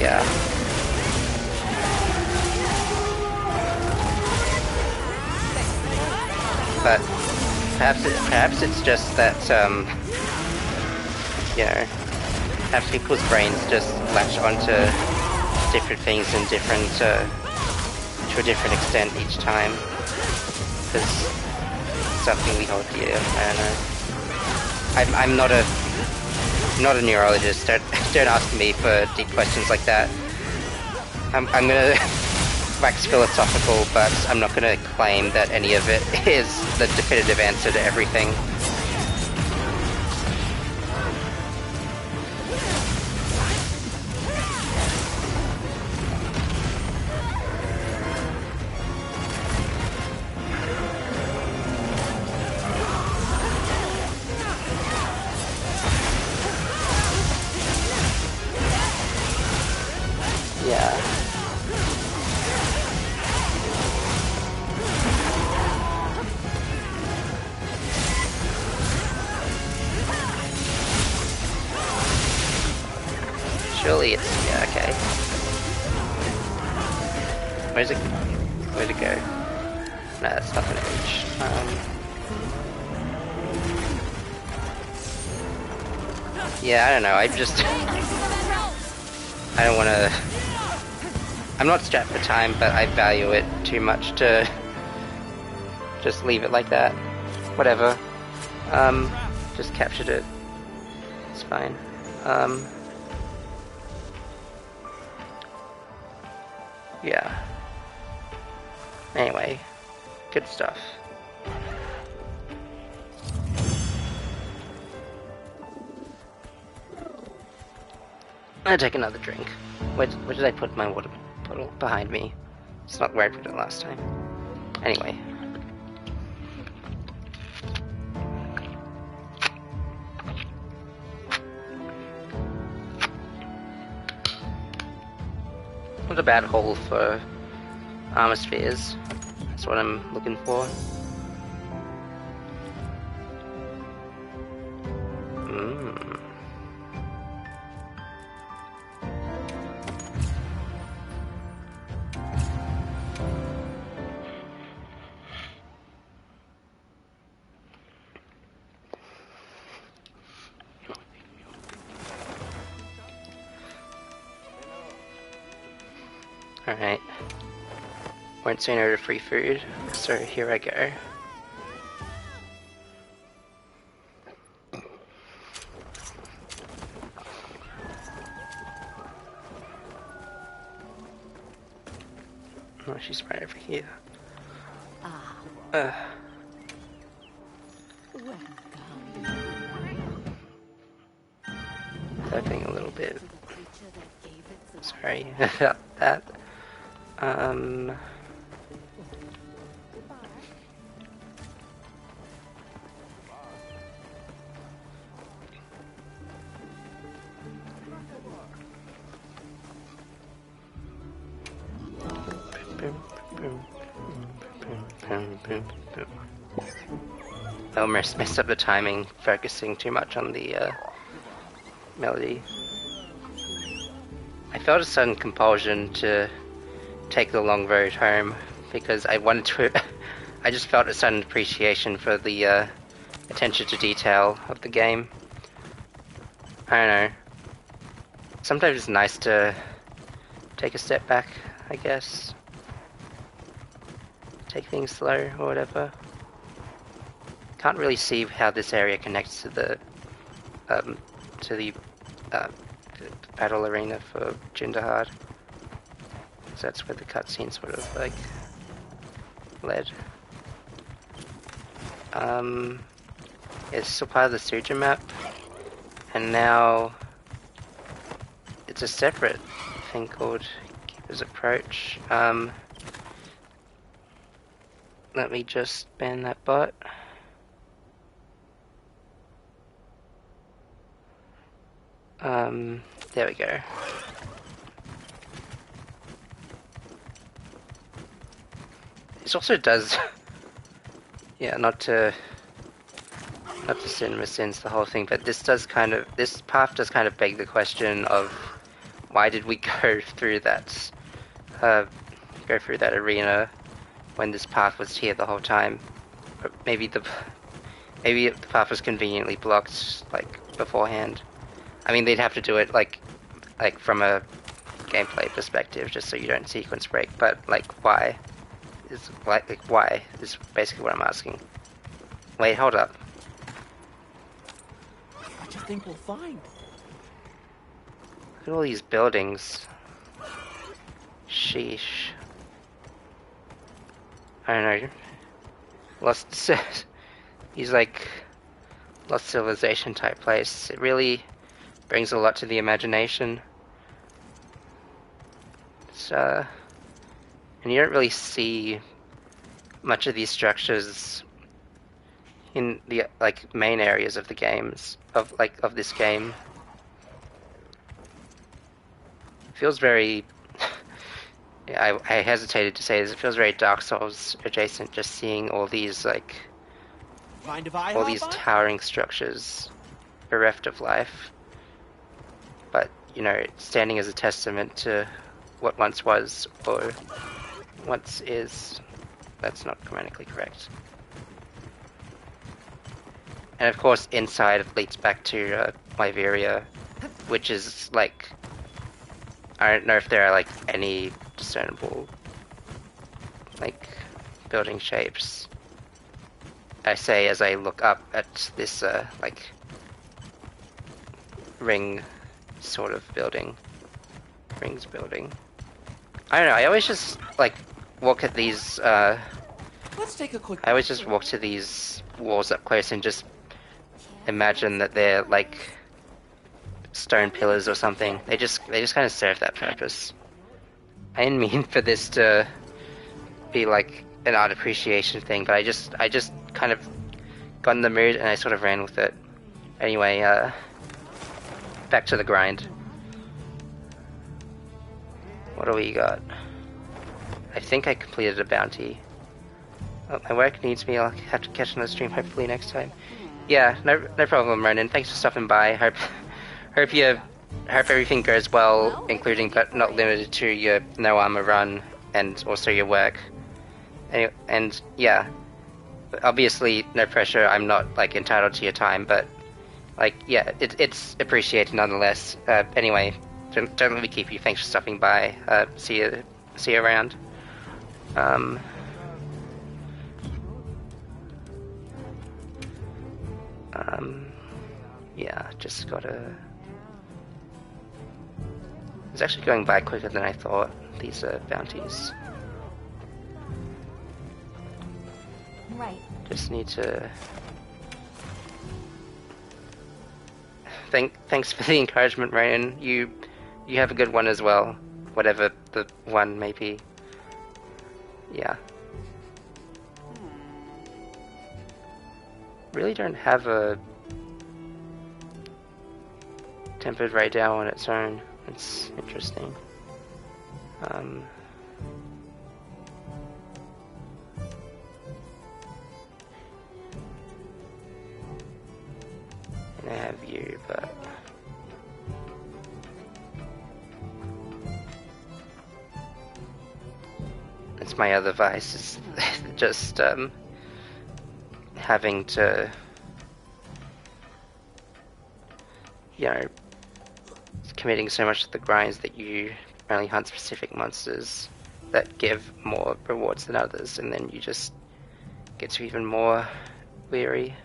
Yeah. But perhaps it's just that, perhaps people's brains just latch onto different things in different, to a different extent each time. Because something we hold dear, I don't know. I'm not a neurologist, don't ask me for deep questions like that. I'm gonna wax philosophical, but I'm not gonna claim that any of it is the definitive answer to everything. Yeah. Surely it's... yeah, okay. Where's it... where'd it go? No, that's not gonna reach. Yeah, I don't know, I don't wanna... I'm not strapped for time, but I value it too much to just leave it like that. Whatever. Just captured it. It's fine. Yeah. Anyway, good stuff. I'll take another drink. Where did I put my water bottle? Behind me. It's not where I put it last time. Anyway. Not a bad haul for armor spheres. That's what I'm looking for. Alright. Won't say no to free food, so here I go. Oh, she's right over here. Typing a little bit. Sorry about that. I almost messed up the timing, focusing too much on the melody. I felt a sudden compulsion to take the long road home because I wanted to. I just felt a sudden appreciation for the attention to detail of the game. I don't know. Sometimes it's nice to take a step back, I guess. Take things slow or whatever. Can't really see how this area connects to the battle arena for Jinderhard. So that's where the cutscene sort of like led. It's still part of the Suja map, and now it's a separate thing called Keeper's Approach. Let me just ban that bot. There we go. This also does, yeah, not to cinema sins the whole thing, but this path does kind of beg the question of why did we go through that arena when this path was here the whole time? But maybe the path was conveniently blocked like beforehand. I mean, they'd have to do it like from a gameplay perspective, just so you don't sequence break. But like, why? Why is basically what I'm asking. Wait, hold up. What do you think we'll find? Look at all these buildings. Sheesh. I don't know. Lost. He's like Lost Civilization type place. It really brings a lot to the imagination. It's, and you don't really see much of these structures in the like main areas of the games of this game. It feels very. I hesitated to say this. It feels very Dark Souls adjacent. Just seeing all these like Mind if I all hop these on? towering structures bereft of life. But, you know, standing as a testament to what once was, or once is. That's not grammatically correct. And of course, inside it leads back to Liberia, which is like, I don't know if there are like any discernible like building shapes. I say as I look up at this like ring sort of building. Rings building. I don't know, I always just like walk at these Let's take a quick. I always just walk to these walls up close and just imagine that they're like stone pillars or something. They just kind of serve that purpose. I didn't mean for this to be like an art appreciation thing, but I just kind of got in the mood and I sort of ran with it. Anyway, back to the grind. What do we got? I think I completed a bounty. Oh, my work needs me. I'll have to catch another stream hopefully next time. Yeah, no problem, Ronan. Thanks for stopping by. Hope everything goes well, including but not limited to your no armor run and also your work. And yeah, obviously no pressure. I'm not like entitled to your time, but like yeah, it's appreciated nonetheless. Anyway, don't let me keep you. Thanks for stopping by. See you see you around. Yeah, just gotta... It's actually going by quicker than I thought, these bounties. Right. Just need to... Thanks for the encouragement, Ryan. You have a good one as well. Whatever the one may be. Yeah. Really don't have a tempered Raydal on its own. It's interesting. And I have you, but it's my other vice. Is just having to, you know, committing so much to the grinds that you only hunt specific monsters that give more rewards than others, and then you just get to even more weary.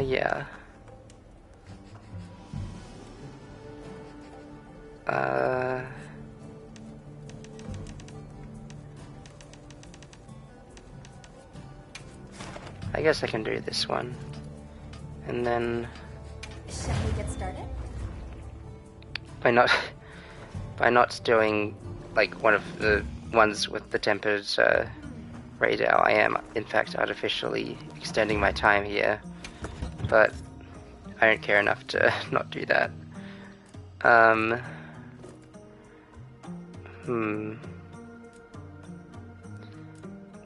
Yeah. I guess I can do this one. And then... Shall we get started? By not doing, like, one of the ones with the tempered Raydal, I am, in fact, artificially extending my time here. But I don't care enough to not do that.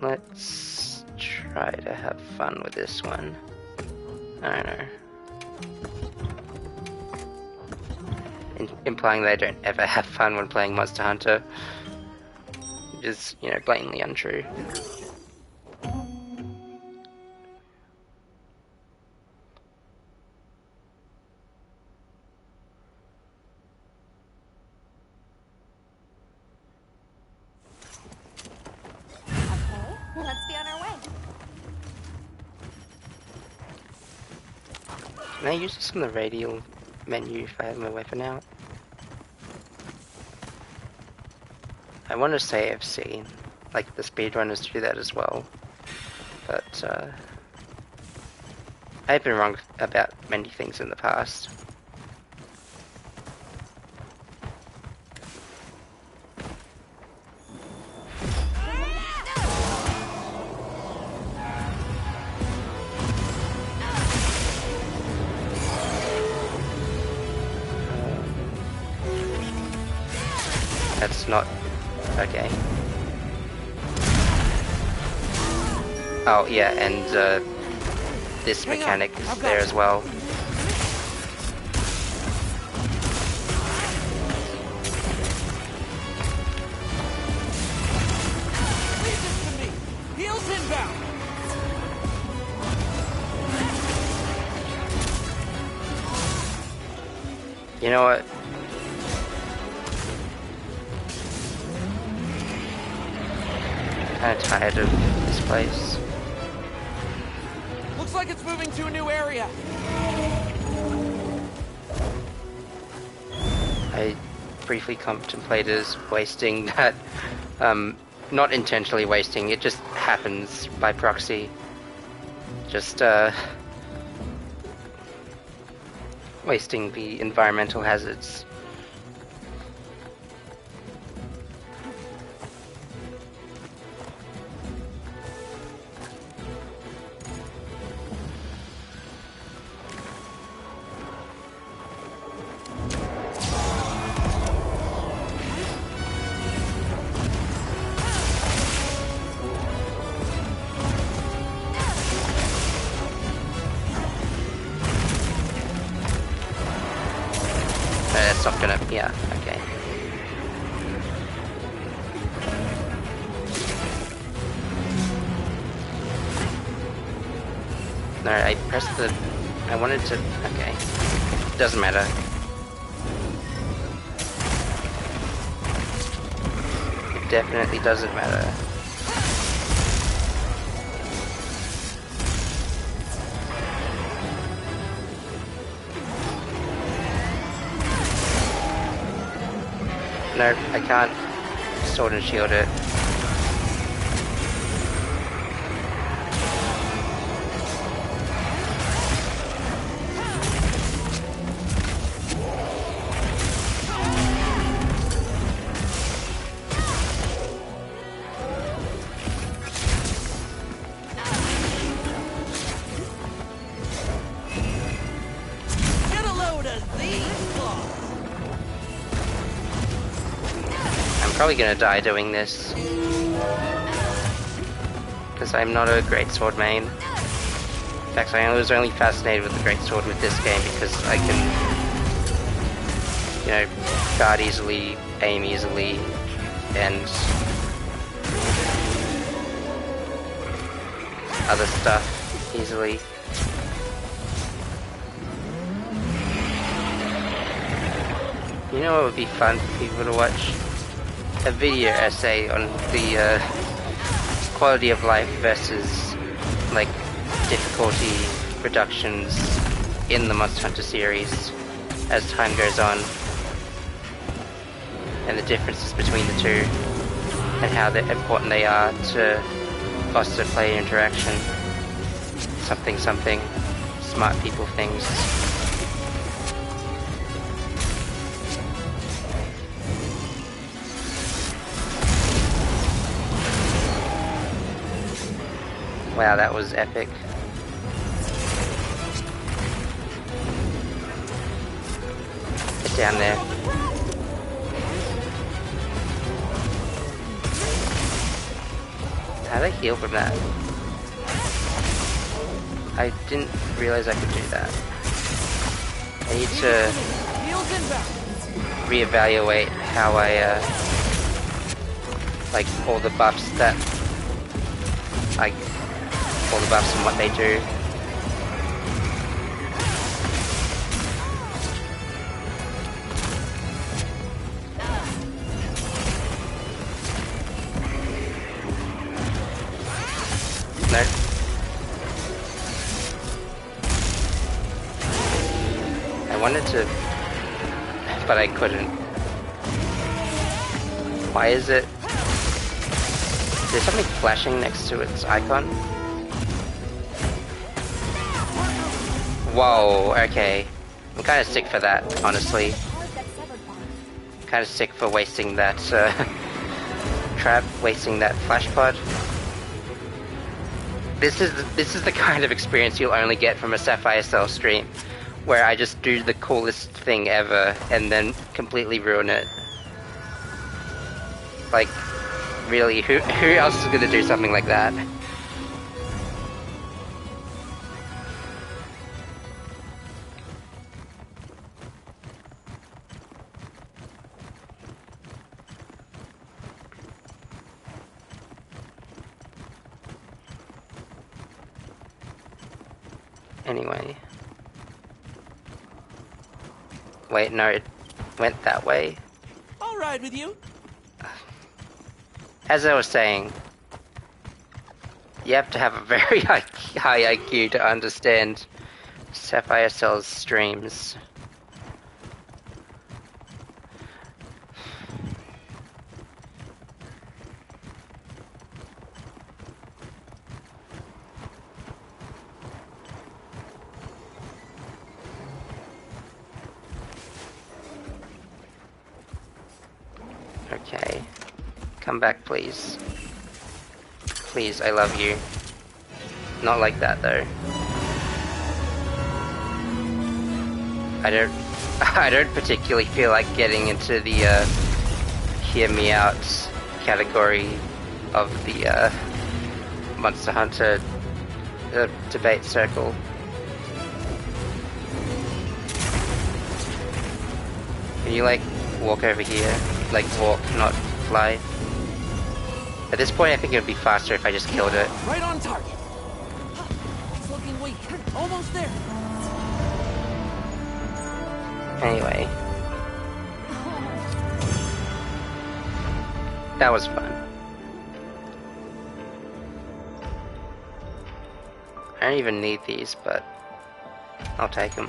Let's try to have fun with this one. I don't know. Implying that I don't ever have fun when playing Monster Hunter is, you know, blatantly untrue. Can I use this on the radial menu if I have my weapon out? I want to say I've seen, like, the speedrunners do that as well, but I've been wrong about many things in the past. That's not... okay. Oh, yeah, and this mechanic is there as well. Leave this to me! Heels inbound! You know what? I'm kinda tired of this place. Looks like it's moving to a new area. I briefly contemplated wasting that, not intentionally wasting, it just happens by proxy. Just, wasting the environmental hazards. That's not gonna... yeah, okay. No, I pressed the... I wanted to... okay. Doesn't matter. definitely doesn't matter. Nope, I can't sword and shield it. Get a load of these claws. I'm probably gonna die doing this. Because I'm not a greatsword main. In fact, I was only fascinated with the greatsword with this game because I can, you know, guard easily, aim easily, and other stuff easily. You know what would be fun for people to watch? A video essay on the quality of life versus like difficulty reductions in the Monster Hunter series as time goes on, and the differences between the two and how important they are to foster player interaction. Something smart people things. Wow, that was epic. Get down there. How do I heal from that? I didn't realize I could do that. I need to Heels inbound. reevaluate how I, like, all the buffs that, like, all the buffs and what they do. No. I wanted to, but I couldn't. Why is it? There's something flashing next to its icon. Whoa, okay. I'm kind of sick for that, honestly. Kind of sick for wasting that trap, wasting that flash pod. This is the kind of experience you'll only get from a Sapphire Cell stream, where I just do the coolest thing ever and then completely ruin it. Like, really, who else is gonna do something like that? Anyway. Wait, no, it went that way. I'll ride with you. As I was saying, you have to have a very high IQ to understand Sapphire Cell's streams. Okay. Come back, please. Please, I love you. Not like that, though. I don't particularly feel like getting into the, hear me out category of the, Monster Hunter, debate circle. Can you, like, walk over here? Like, walk, not fly? At this point, I think it would be faster if I just killed it. Right on target. It's looking weak. Almost there. Anyway. That was fun. I don't even need these, but I'll take them.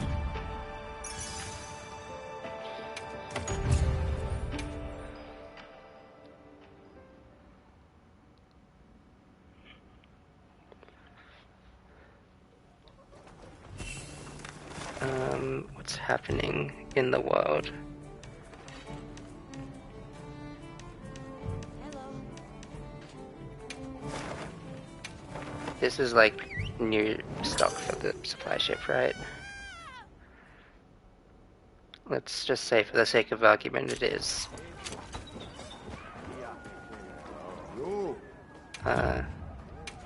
What's happening in the world? This is like new stock for the supply ship, right? Let's just say for the sake of argument it is.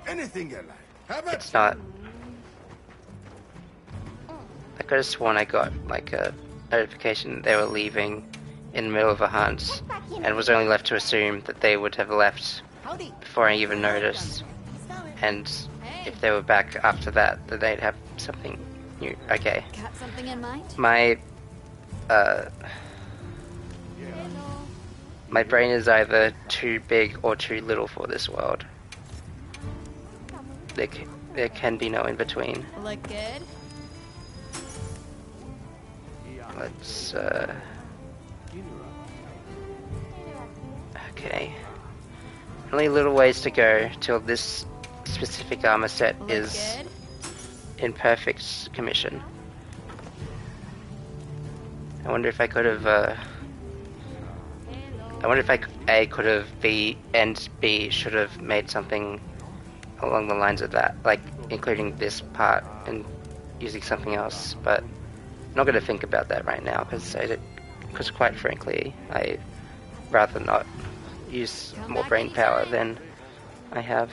Anything you like. Have it. It's not. I could have sworn I got like a notification that they were leaving in the middle of a hunt, and was only left to assume that they would have left before I even noticed. And if they were back after that, that they'd have something new. Okay. Got something in mind? My brain is either too big or too little for this world. There can be no in between. Look good? Let's okay. Only little ways to go till this specific armor set Look is good? in perfect commission. I wonder if I could have I wonder if A could have, B and B should have made something along the lines of that, like including this part and using something else, but I'm not going to think about that right now because quite frankly I'd rather not use more brain power than I have.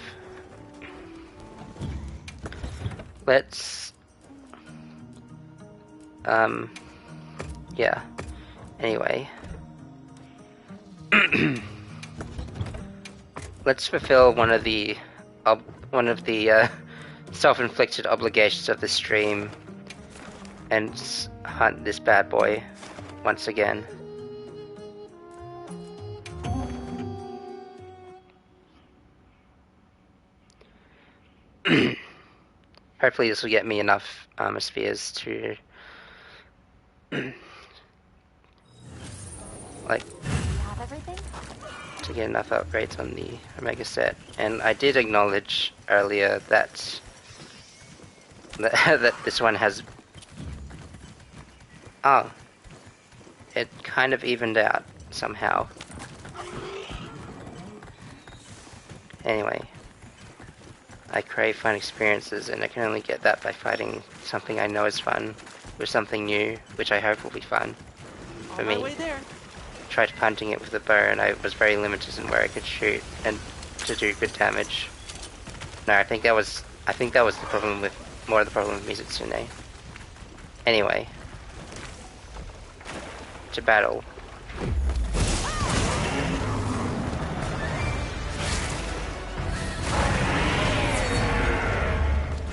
Let's yeah, anyway. Let's fulfill one of the self-inflicted obligations of the stream and hunt this bad boy once again. Hopefully this will get me enough armor spheres to like Have everything? to get enough upgrades on the Omega set. And I did acknowledge earlier that that this one has it kind of evened out somehow. Anyway, I crave fun experiences, and I can only get that by fighting something I know is fun with something new, which I hope will be fun for me. Tried hunting it with a bow, and I was very limited in where I could shoot and to do good damage. No, I think that was the problem with more of the problem with Mizutsune. Anyway, to battle.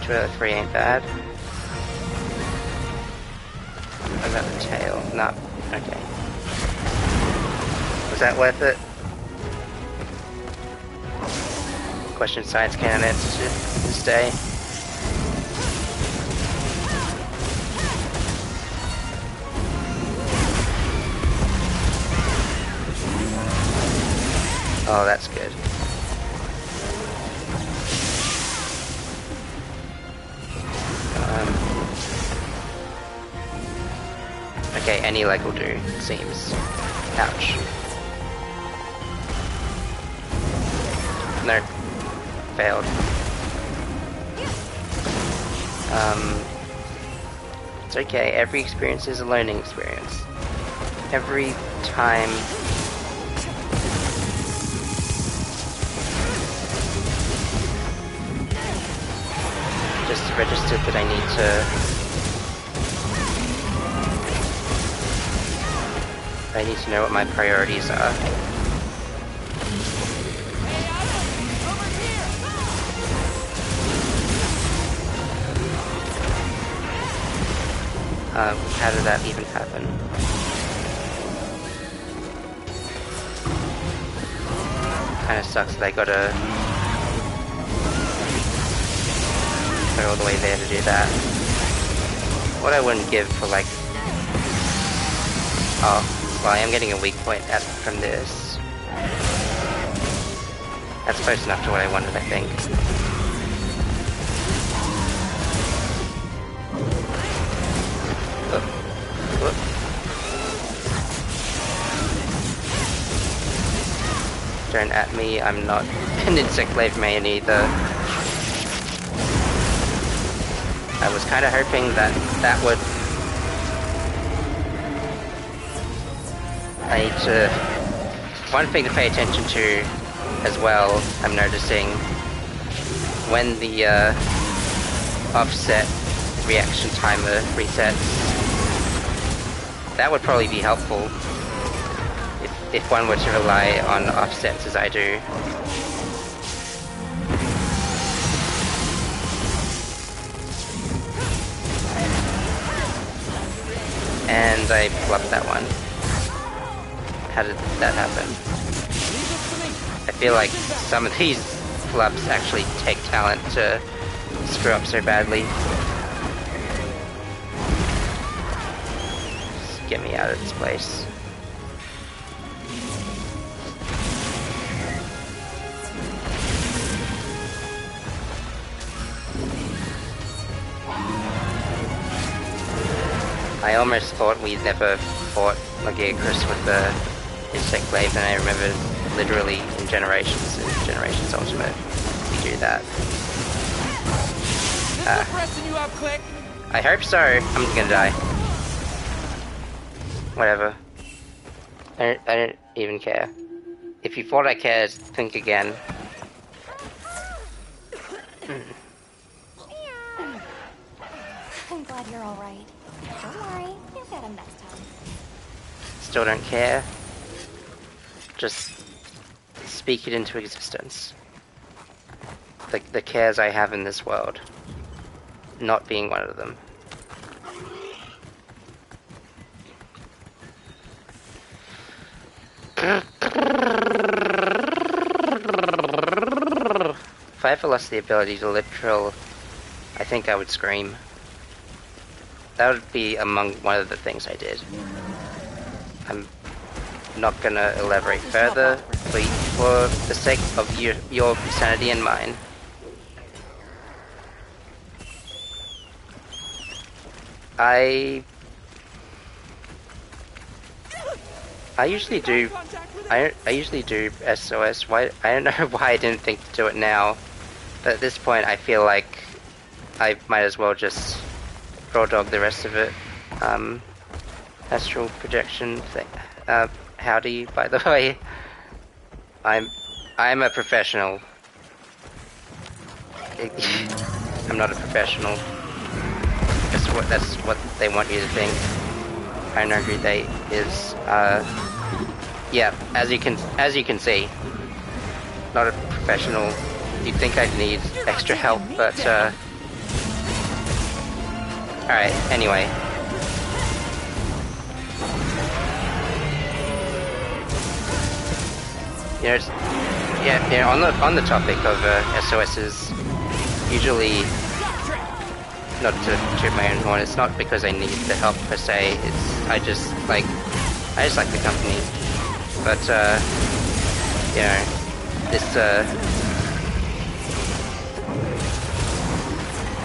2 out of 3 ain't bad. What about the tail? No. Okay. Was that worth it? Question science can't answer to this day. Oh, that's good. Okay, any leg will do, it seems. Ouch. No. Failed. It's okay, every experience is a learning experience. Every time just registered that I need to know what my priorities are. How did that even happen? Kinda sucks that I gotta go all the way there to do that. What I wouldn't give for like... Oh, well, I am getting a weak point from this. That's close enough to what I wanted, I think. Whoop. Whoop. Don't at me, I'm not an insect glaive main either. I was kind of hoping that that would... I need to... One thing to pay attention to as well, I'm noticing, when the offset reaction timer resets, that would probably be helpful if one were to rely on offsets as I do. And I flubbed that one. How did that happen? I feel like some of these flubs actually take talent to screw up so badly. Just get me out of this place. I almost thought we'd never fought Lagiacrus with the Insect Glaive, and I remember literally in Generations Ultimate, we do that. I hope so. I'm gonna die. Whatever. I don't even care. If you thought I cared, think again. I'm glad you're alright. Don't worry, you'll get him next time. Still don't care. Just speak it into existence. The cares I have in this world. Not being one of them. If I ever lost the ability to literal, I think I would scream. That would be among one of the things I did. I'm not gonna elaborate further, for the sake of your sanity and mine. I usually do. I usually do SOS. Why? I don't know why I didn't think to do it now, but at this point I feel like I might as well just raw dog the rest of it. Astral projection thing. Howdy, by the way. I'm a professional. I'm not a professional. That's what they want you to think. I know who they is. Yeah, as you can see, not a professional. You'd think I'd need extra help, but alright, anyway. You know, on the topic of SOSs, usually, not to toot my own horn, it's not because I need the help per se, I just like the company. But you know, this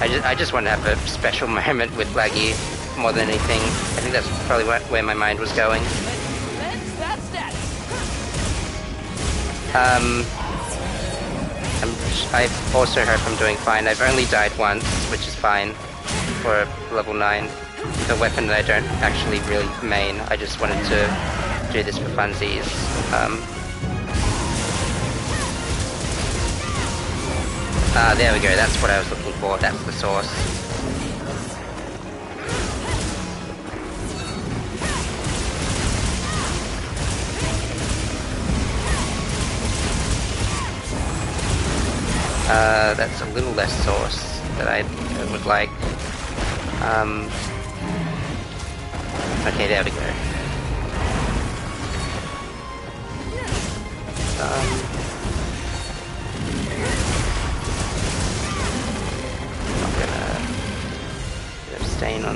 I just want to have a special moment with Laggy more than anything. I think that's probably where my mind was going. I've also heard I'm doing fine. I've only died once, which is fine for level 9. The weapon that I don't actually really main. I just wanted to do this for funsies. There we go. That's what I was looking for. That's the source. That's a little less sauce that I would like. Okay, there we go.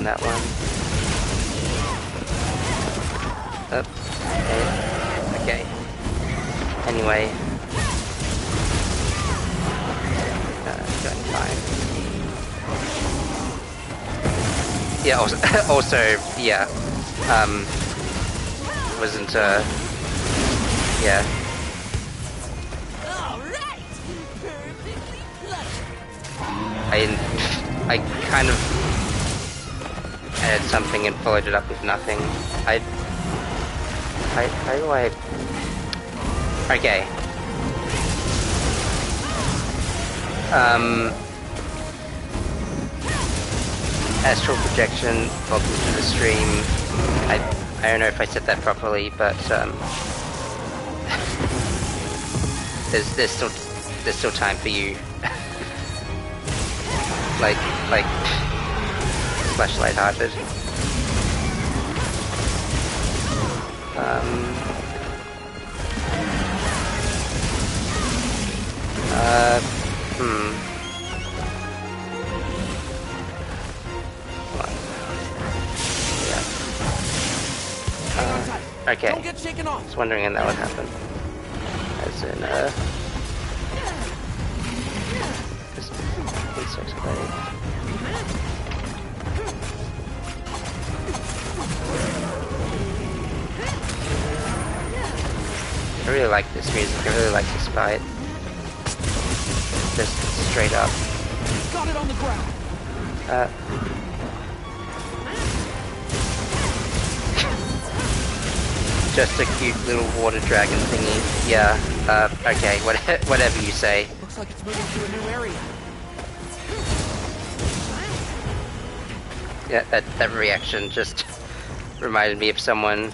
that one. Oh, okay. Anyway. Going fine. Yeah, also, yeah. Wasn't, yeah. I kind of added something and followed it up with nothing. How do I... Okay. Astral projection, welcome to the stream. I don't know if I said that properly, but there's still time for you. like slash lighthearted. Okay. Don't get shaken off. I was wondering when that would happen. As in, just insects blade. I really like this music. I really like this fight. Just straight up. Got it on the ground. Just a cute little water dragon thingy. Yeah. Okay. Whatever you say. Looks like it's moving to a new area. Yeah. That reaction just reminded me of someone.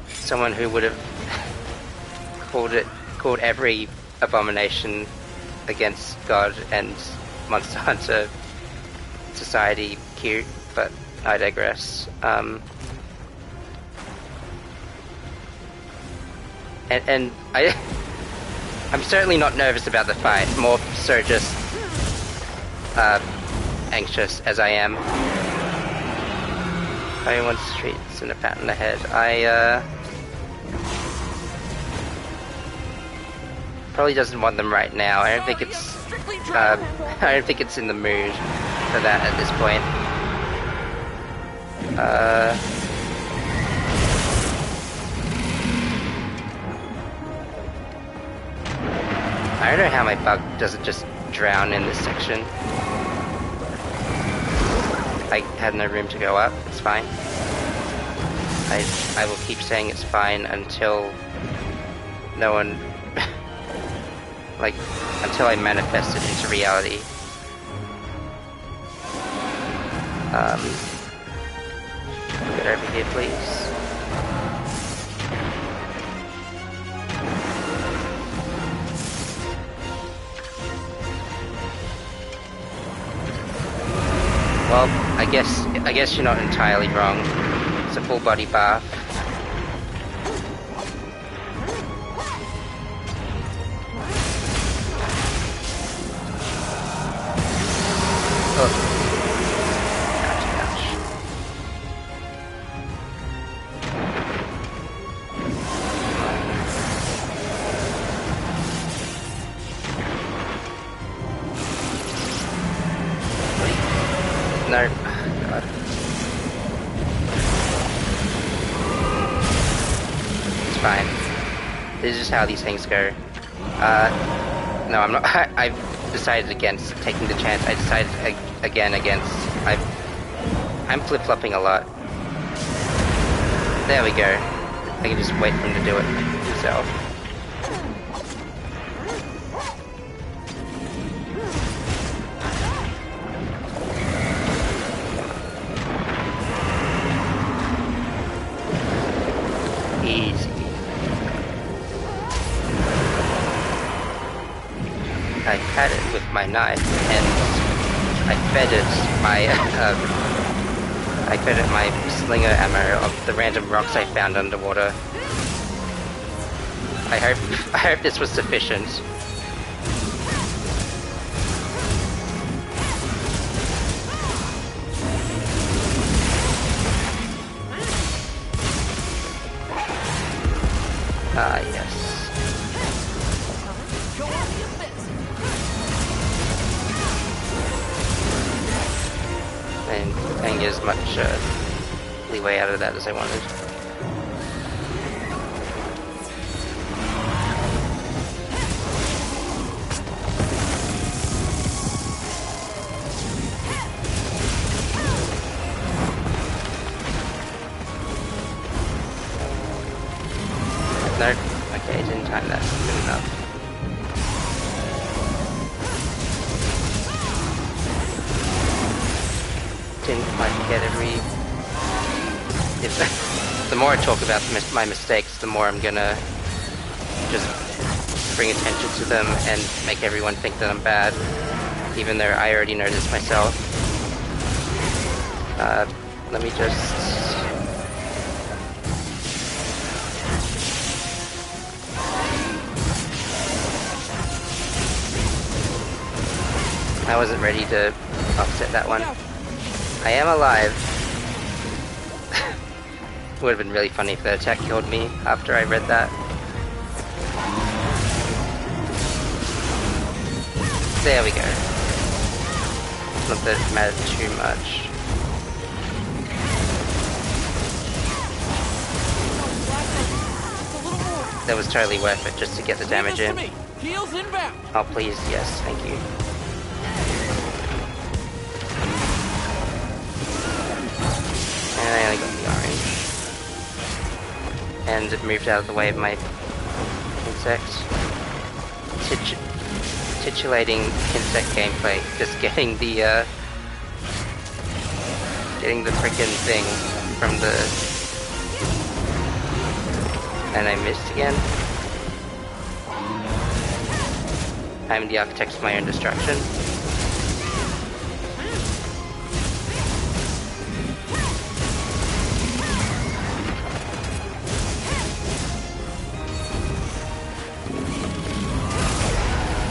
Someone who would have called every abomination against God and Monster Hunter society cute, but I digress. And I'm certainly not nervous about the fight, more so just anxious as I am. I want streets and a pat on the head. Probably doesn't want them right now. I don't think it's I don't think it's in the mood for that at this point. I don't know how my bug doesn't just drown in this section. I had no room to go up. It's fine. I will keep saying it's fine until no one until I manifest it into reality. Get over here, please. Well, I guess you're not entirely wrong. It's a full body bath. Oh. Ouch. No. God. It's fine. This is just how these things go. No, I'm not. I've decided against taking the chance. I decided again against. I'm flip-flopping a lot. There we go. I can just wait for him to do it himself. Easy. I had it with my knife, and I fed it my slinger ammo of the random rocks I found underwater. I hope this was sufficient. Ah, yes. Go on the offensive. And I didn't get as much leeway out of that as I wanted. No, okay, didn't time that good enough. Didn't quite get every. The more I talk about my mistakes, the more I'm gonna just bring attention to them and make everyone think that I'm bad, even though I already know this myself. Let me just. I wasn't ready to offset that one. I am alive. Would have been really funny if the attack killed me after I read that. There we go. Not that it mattered too much. That was totally worth it just to get the damage in. Heels inbound. Oh please, yes, thank you. And I only got the orange. And it moved out of the way of my insect. Titillating insect gameplay. Just getting the frickin' thing from the... And I missed again. I'm the architect of my own destruction.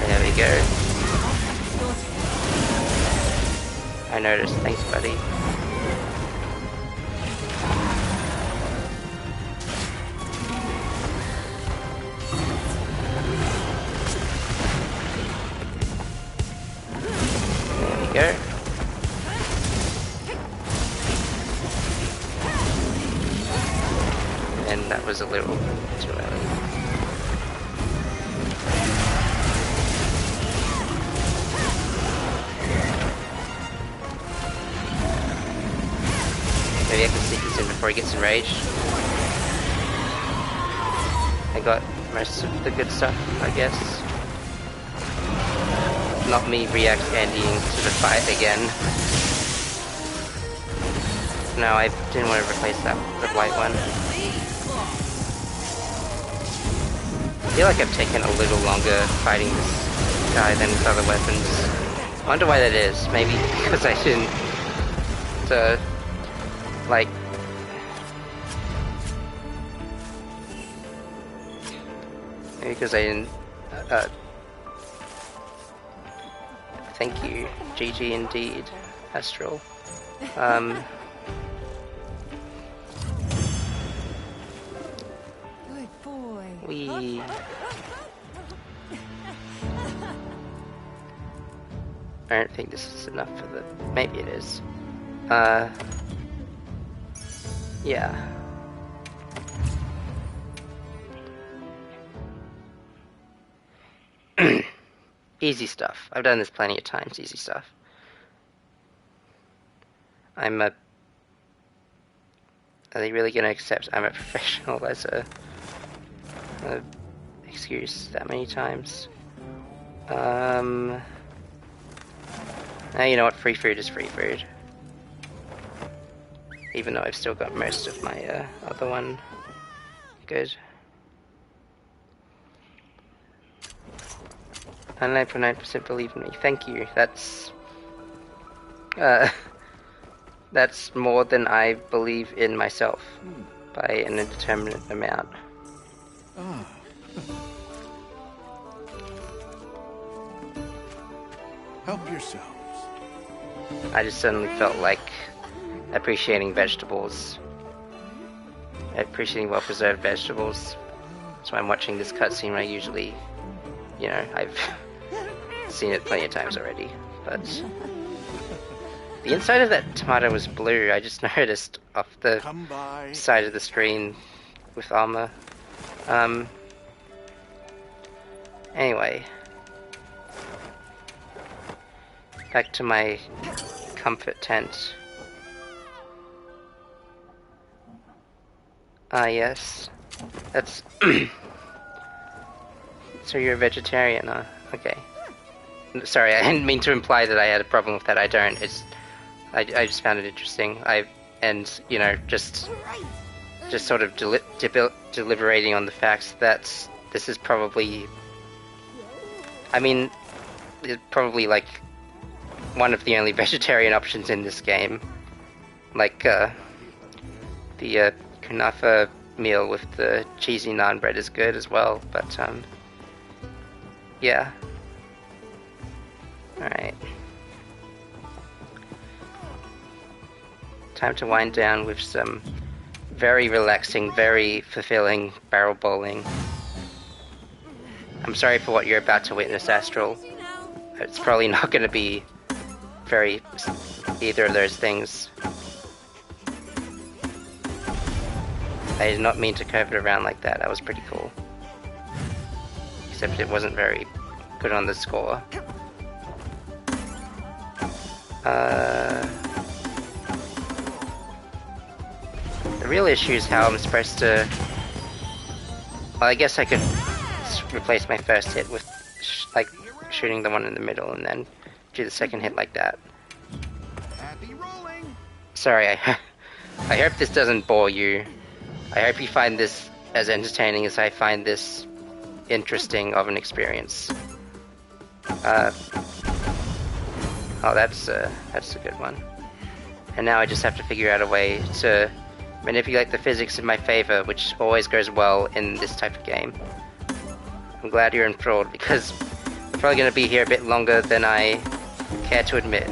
There we go. I noticed. Thanks, buddy. Go. And that was a little too early. Maybe I can sneak this in before he gets enraged. I got most of the good stuff, I guess. Not me react-andying to the fight again. No, I didn't want to replace that with the white one. I feel like I've taken a little longer fighting this guy than his other weapons. I wonder why that is. Maybe because I didn't... like... Maybe because I didn't... Thank you, GG indeed, Astral. Good boy. We... I don't think this is enough for the... Maybe it is. Yeah. Easy stuff. I've done this plenty of times, easy stuff. Are they really gonna accept I'm a professional as a excuse that many times? You know what, free food is free food. Even though I've still got most of my other one. Good. 99.9% believe in me. Thank you. That's more than I believe in myself by an indeterminate amount. Help yourselves. I just suddenly felt like appreciating vegetables. Appreciating well-preserved vegetables So I'm watching this cutscene when I usually, you know, I've seen it plenty of times already. But the inside of that tomato was blue. I just noticed off the side of the screen with armor. Anyway, back to my comfort tent. Ah, yes. That's... So you're a vegetarian, huh? Okay. Sorry, I didn't mean to imply that I had a problem with that. I don't. I just found it interesting. And, you know, just sort of deliberating on the fact that this is probably... I mean, it's probably, like, one of the only vegetarian options in this game. Like, the, kunafa meal with the cheesy naan bread is good as well, but yeah. Alright. Time to wind down with some very relaxing, very fulfilling barrel bowling. I'm sorry for what you're about to witness, Astral. It's probably not going to be very either of those things. I did not mean to curve it around like that. That was pretty cool. Except it wasn't very good on the score. The real issue is how I'm supposed to... Well, I guess I could replace my first hit with, like, shooting the one in the middle and then do the second hit like that. Sorry, I hope this doesn't bore you. I hope you find this as entertaining as I find this interesting of an experience. Oh, that's a good one. And now I just have to figure out a way to manipulate the physics in my favor, which always goes well in this type of game. I'm glad you're enthralled, because I'm probably going to be here a bit longer than I care to admit.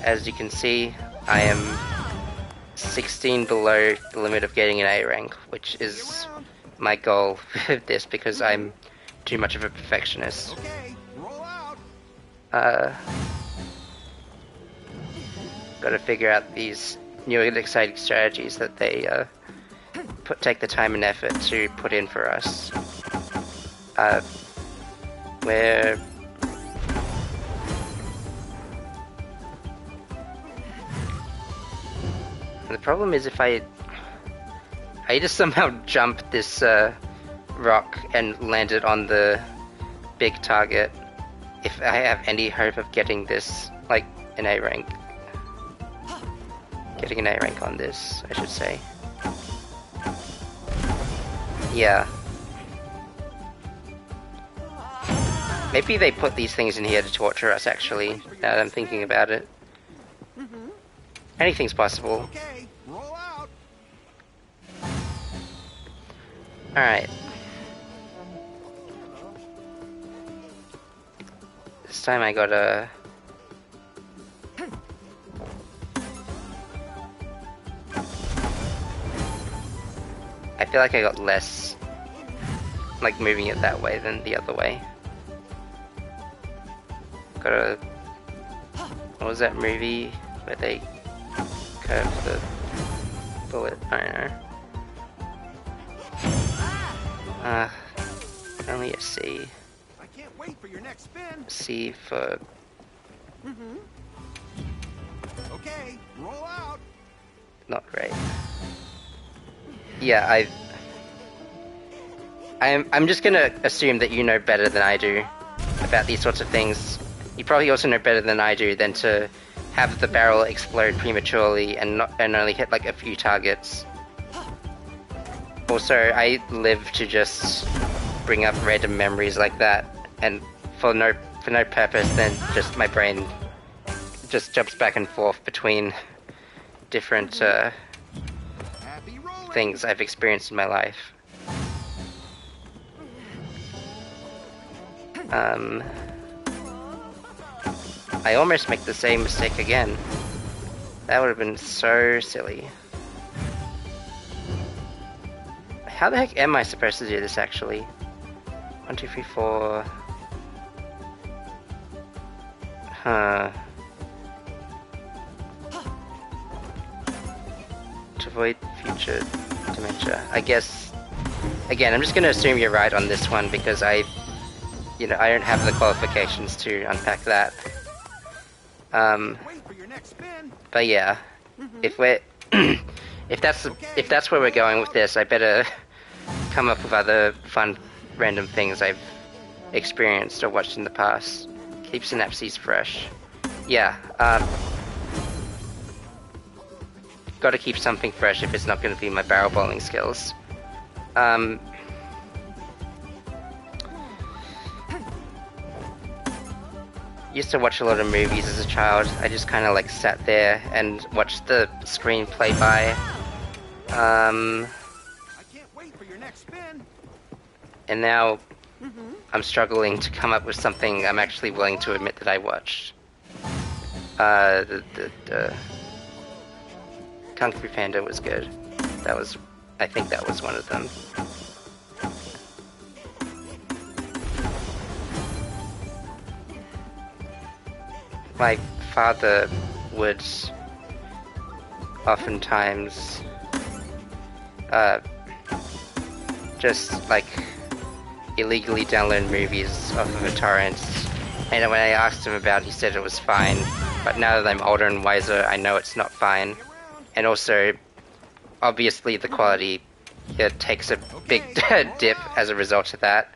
As you can see, I am 16 below the limit of getting an A rank, which is my goal with this because I'm too much of a perfectionist. Gotta figure out these new and exciting strategies that they take the time and effort to put in for us. Where the problem is if I just somehow jump this rock and land it on the big target, if I have any hope of getting this, like, an A rank. Getting an A rank on this, I should say. Yeah. Maybe they put these things in here to torture us, actually, now that I'm thinking about it. Anything's possible. Alright. This time I gotta... I feel like I got less, like, moving it that way than the other way. Gotta... What was that movie where they curve the bullet? I don't know. Only a C. I can't wait for your next spin. C for... Okay, roll out. Not great. Yeah, I'm just gonna assume that you know better than I do about these sorts of things. You probably also know better than I do than to have the barrel explode prematurely and only hit like a few targets. Also, I live to just bring up random memories like that, and for no purpose, then just my brain just jumps back and forth between different things I've experienced in my life. I almost make the same mistake again. That would have been so silly. How the heck am I supposed to do this actually? 1, 2, 3, 4. Huh. To avoid future dementia. I guess, again, I'm just going to assume you're right on this one because I don't have the qualifications to unpack that. But yeah, if we're if that's where we're going with this, I better come up with other fun random things I've experienced or watched in the past. Keep synapses fresh. Yeah, got to keep something fresh if it's not going to be my barrel bowling skills. Used to watch a lot of movies as a child. I just kind of like sat there and watched the screen play by. I can't wait for your next spin. And now I'm struggling to come up with something I'm actually willing to admit that I watched. The Kung Fu Panda was good. I think that was one of them. My father would oftentimes just like illegally download movies off of a torrent, and when I asked him about it, he said it was fine, but now that I'm older and wiser, I know it's not fine. And also, obviously the quality takes a big dip as a result of that.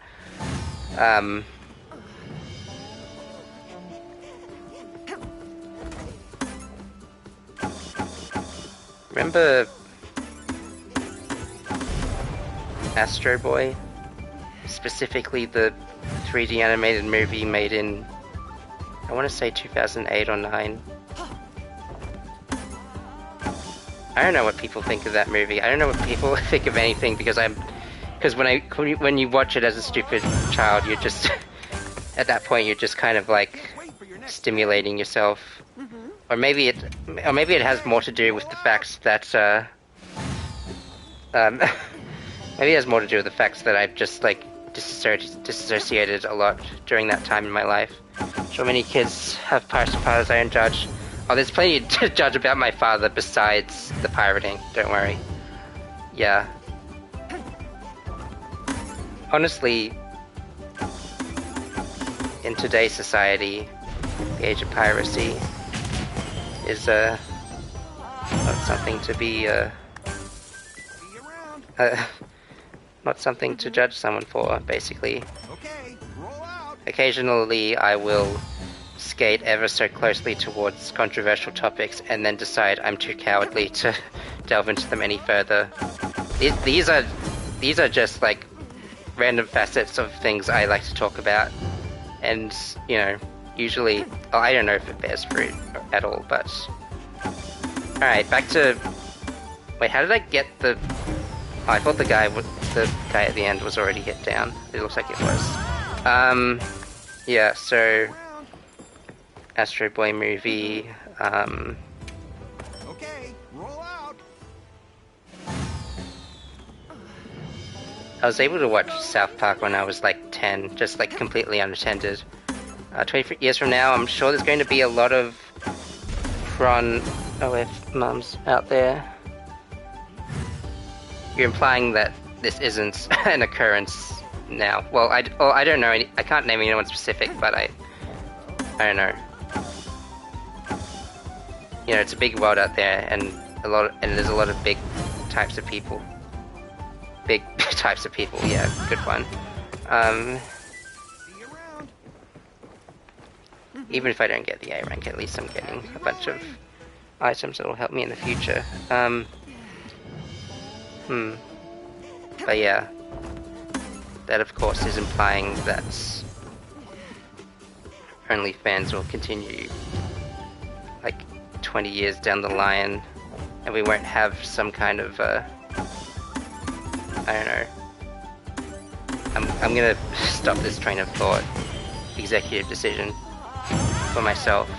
Remember Astro Boy? Specifically the 3D animated movie made in, I want to say 2008 or 9. I don't know what people think of that movie. I don't know what people think of anything because when you watch it as a stupid child, you're just at that point you're just kind of like stimulating yourself. Or maybe it has more to do with the fact that maybe it has more to do with the fact that I've just like disassociated a lot during that time in my life. So many kids have pirates I don't judge. Oh, there's plenty to judge about my father besides the pirating. Don't worry. Yeah. Honestly, in today's society, the age of piracy is not something to be not something to judge someone for, basically. Okay, roll out. Occasionally I will skate ever so closely towards controversial topics and then decide I'm too cowardly to delve into them any further. These are just like random facets of things I like to talk about, and usually, I don't know if it bears fruit at all, but... Alright, back to... Wait, how did I get the... Oh, I thought the guy at the end was already hit down. It looks like it was. Yeah, so... Astro Boy movie, Okay, roll out. I was able to watch South Park when I was like 10, just like completely unattended. 20 years from now, I'm sure there's going to be a lot of OF mums out there. You're implying that this isn't an occurrence now. Well, I don't know. I can't name anyone specific, but I don't know. It's a big world out there, and there's a lot of big types of people. Big types of people. Yeah, good one. Even if I don't get the A rank, at least I'm getting a bunch of items that will help me in the future. But yeah, that of course is implying that OnlyFans will continue like 20 years down the line, and we won't have some kind of I don't know. I'm gonna stop this train of thought. Executive decision for myself.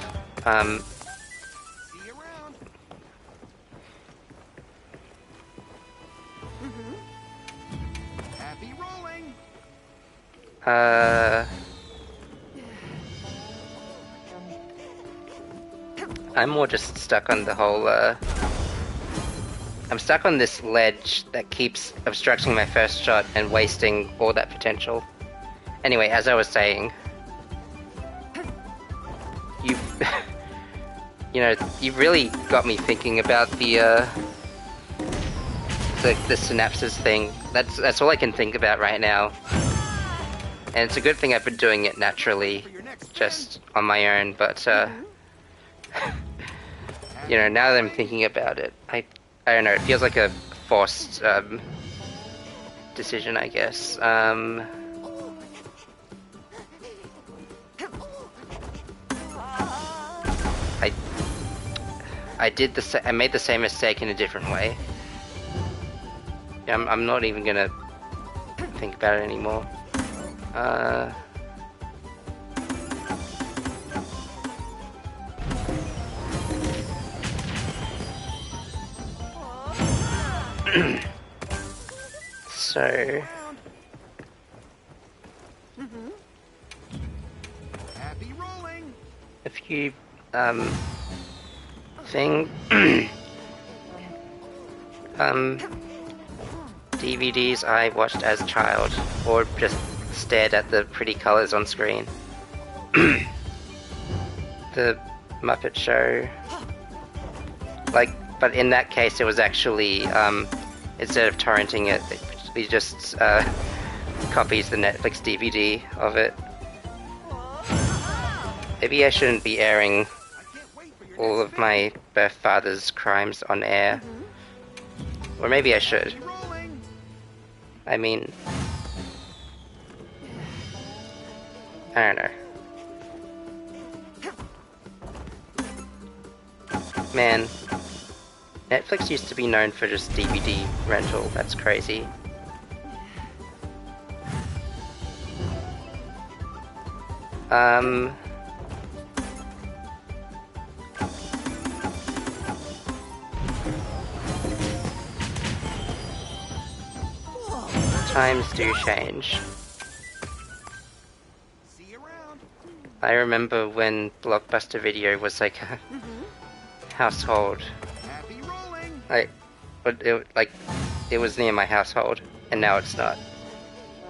I'm more just stuck on the whole, I'm stuck on this ledge that keeps obstructing my first shot and wasting all that potential. Anyway, as I was saying, you you really got me thinking about the synapses thing. That's all I can think about right now. And it's a good thing I've been doing it naturally, just on my own, but, you know, now that I'm thinking about it, I don't know, it feels like a forced, decision, I guess. I made the same mistake in a different way. I'm not even gonna think about it anymore. So a few DVDs I watched as a child, or just stared at the pretty colors on screen. The Muppet Show, but in that case it was actually, instead of torrenting it, we just copies the Netflix DVD of it. Maybe I shouldn't be airing all of my birth father's crimes on air. Or maybe I should. I mean, I don't know. Man, Netflix used to be known for just DVD rental. That's crazy. Times do change. I remember when Blockbuster Video was like a household. It was near my household, and now it's not.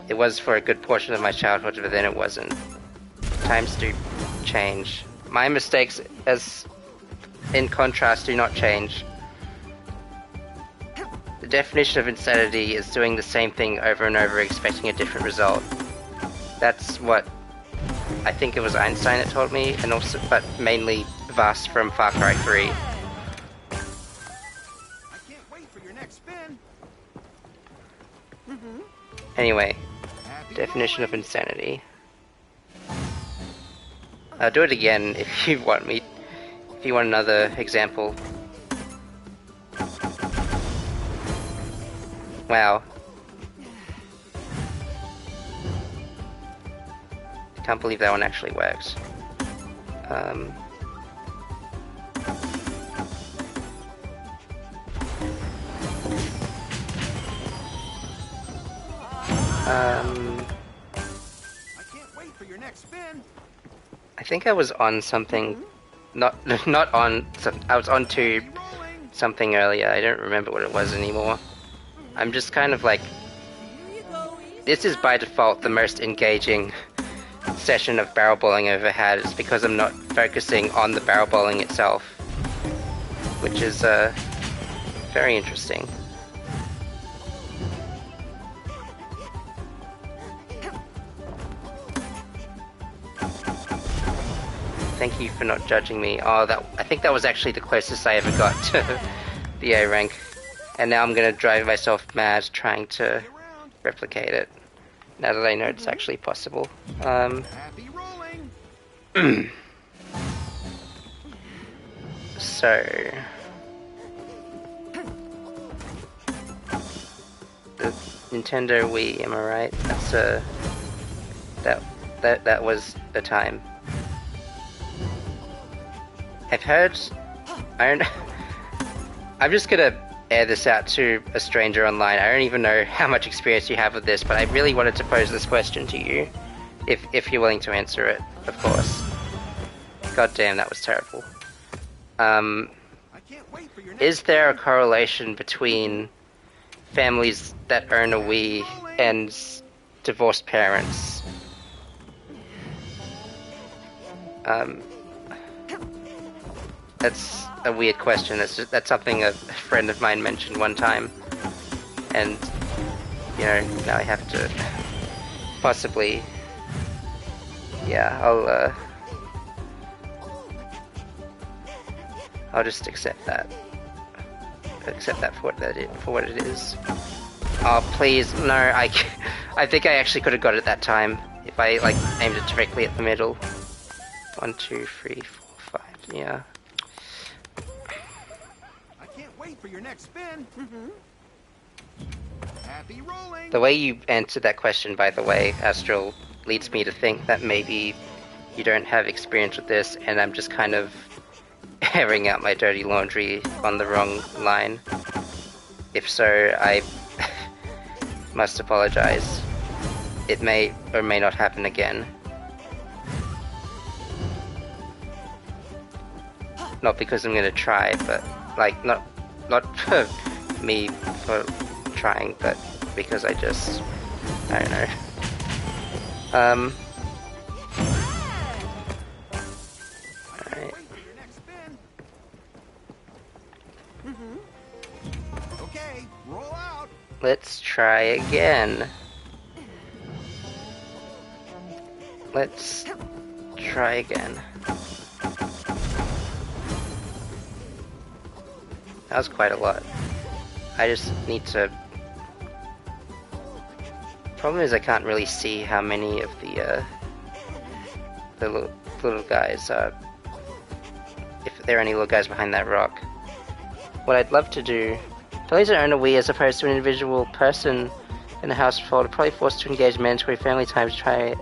It was for a good portion of my childhood, but then it wasn't. Times do change. My mistakes, as in contrast, do not change. The definition of insanity is doing the same thing over and over, expecting a different result. That's what I think it was Einstein that told me, and also, but mainly Vast from Far Cry 3. I can't wait for your next spin. Anyway, definition of insanity. I'll do it again if you want me. If you want another example. Wow. I can't believe that one actually works. I can't wait for your next spin. I think I was on something, not on. I was on to something earlier. I don't remember what it was anymore. I'm just kind of like, this is by default the most engaging session of barrel bowling I've ever had. It's because I'm not focusing on the barrel bowling itself, which is very interesting. Thank you for not judging me. Oh, I think that was actually the closest I ever got to the A rank. And now I'm gonna drive myself mad trying to replicate it. Now that I know it's actually possible. Happy rolling. So the Nintendo Wii, am I right? That's that was the time. I've heard. I'm just gonna air this out to a stranger online. I don't even know how much experience you have with this, but I really wanted to pose this question to you, if you're willing to answer it, of course. God damn, that was terrible. Is there a correlation between families that earn a Wii and divorced parents? That's a weird question. That's something a friend of mine mentioned one time, and you know, now I have to possibly. Yeah, I'll just accept that. Accept that for what it is. Oh please, no! I think I actually could have got it that time if I like aimed it directly at the middle. 1, 2, 3, 4, 5. Yeah. I can't wait for your next spin. Happy rolling. The way you answered that question, by the way, Astral, leads me to think that maybe you don't have experience with this, and I'm just kind of airing out my dirty laundry on the wrong line. If so, I must apologize. It may or may not happen again. Not because I'm gonna try, but like not for me for trying, but because I don't know. Alright. Okay, roll out. Let's try again. Let's try again. That was quite a lot. I just need to... Problem is I can't really see how many of the little guys are... If there are any little guys behind that rock. What I'd love to do... Families that own a Wii as opposed to an individual person in a household are probably forced to engage mandatory family time to try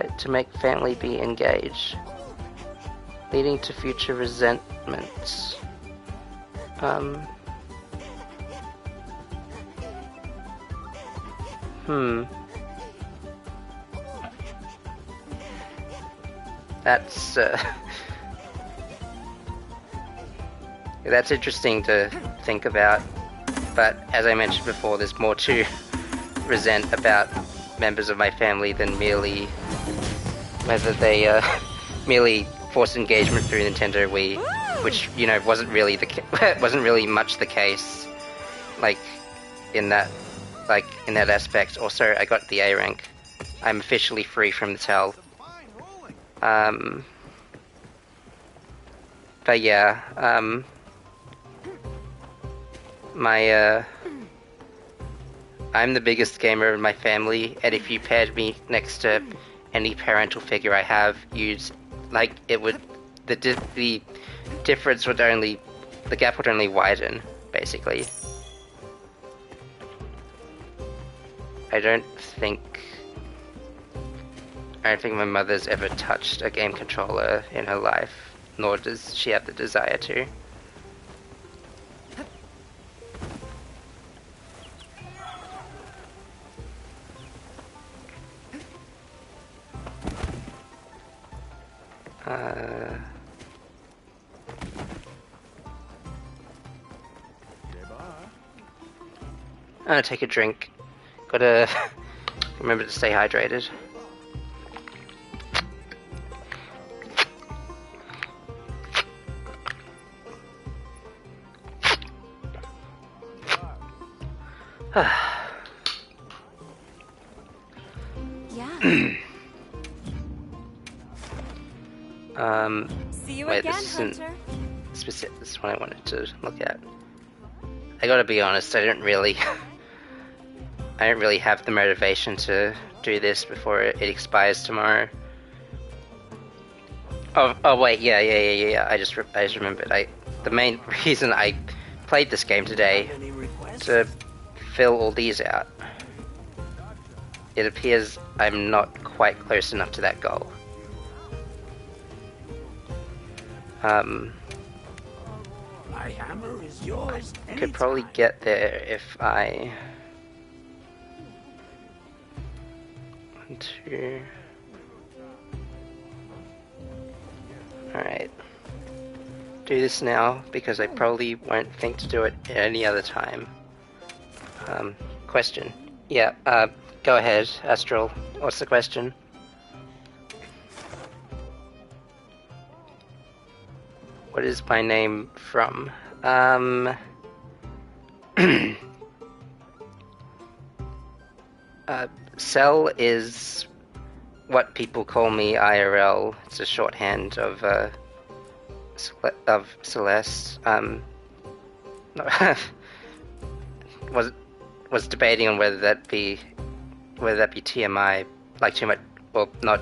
to make family be engaged, leading to future resentments. That's that's interesting to think about, but as I mentioned before, there's more to resent about members of my family than merely whether they merely forced engagement through Nintendo Wii, which, you know, wasn't really much the case, like in that aspect. Also, I got the A rank. I'm officially free from the tell. But yeah, I'm the biggest gamer in my family, and if you paired me next to any parental figure I have, the difference would only, the gap would only widen, basically. I don't think my mother's ever touched a game controller in her life, nor does she have the desire to. I'm gonna take a drink. Gotta remember to stay hydrated. Yeah. See you wait, again, this isn't Hunter. specific. This is what I wanted to look at. I gotta be honest, I don't really have the motivation to do this before it expires tomorrow. Oh wait, yeah. I just remembered. The main reason I played this game today to fill all these out. It appears I'm not quite close enough to that goal. My hammer is yours. Could probably anytime. get there if I... 1, 2... Alright. Do this now, because I probably won't think to do it at any other time. Question. Yeah, go ahead, Astral. What's the question? What is my name from? Cell is what people call me IRL. It's a shorthand of Celeste. Was debating on whether that be TMI, like too much, well, not,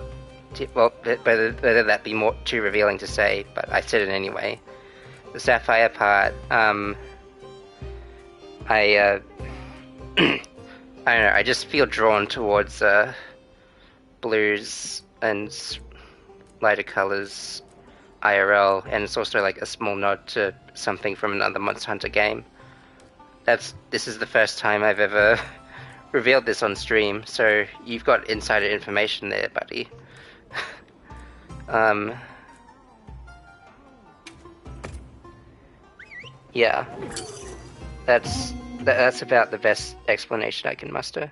whether that be more too revealing to say, but I said it anyway. The Sapphire part, I don't know, I just feel drawn towards blues and lighter colors IRL, and it's also like a small nod to something from another Monster Hunter game. This is the first time I've ever revealed this on stream, so you've got insider information there, buddy. Yeah, that's about the best explanation I can muster.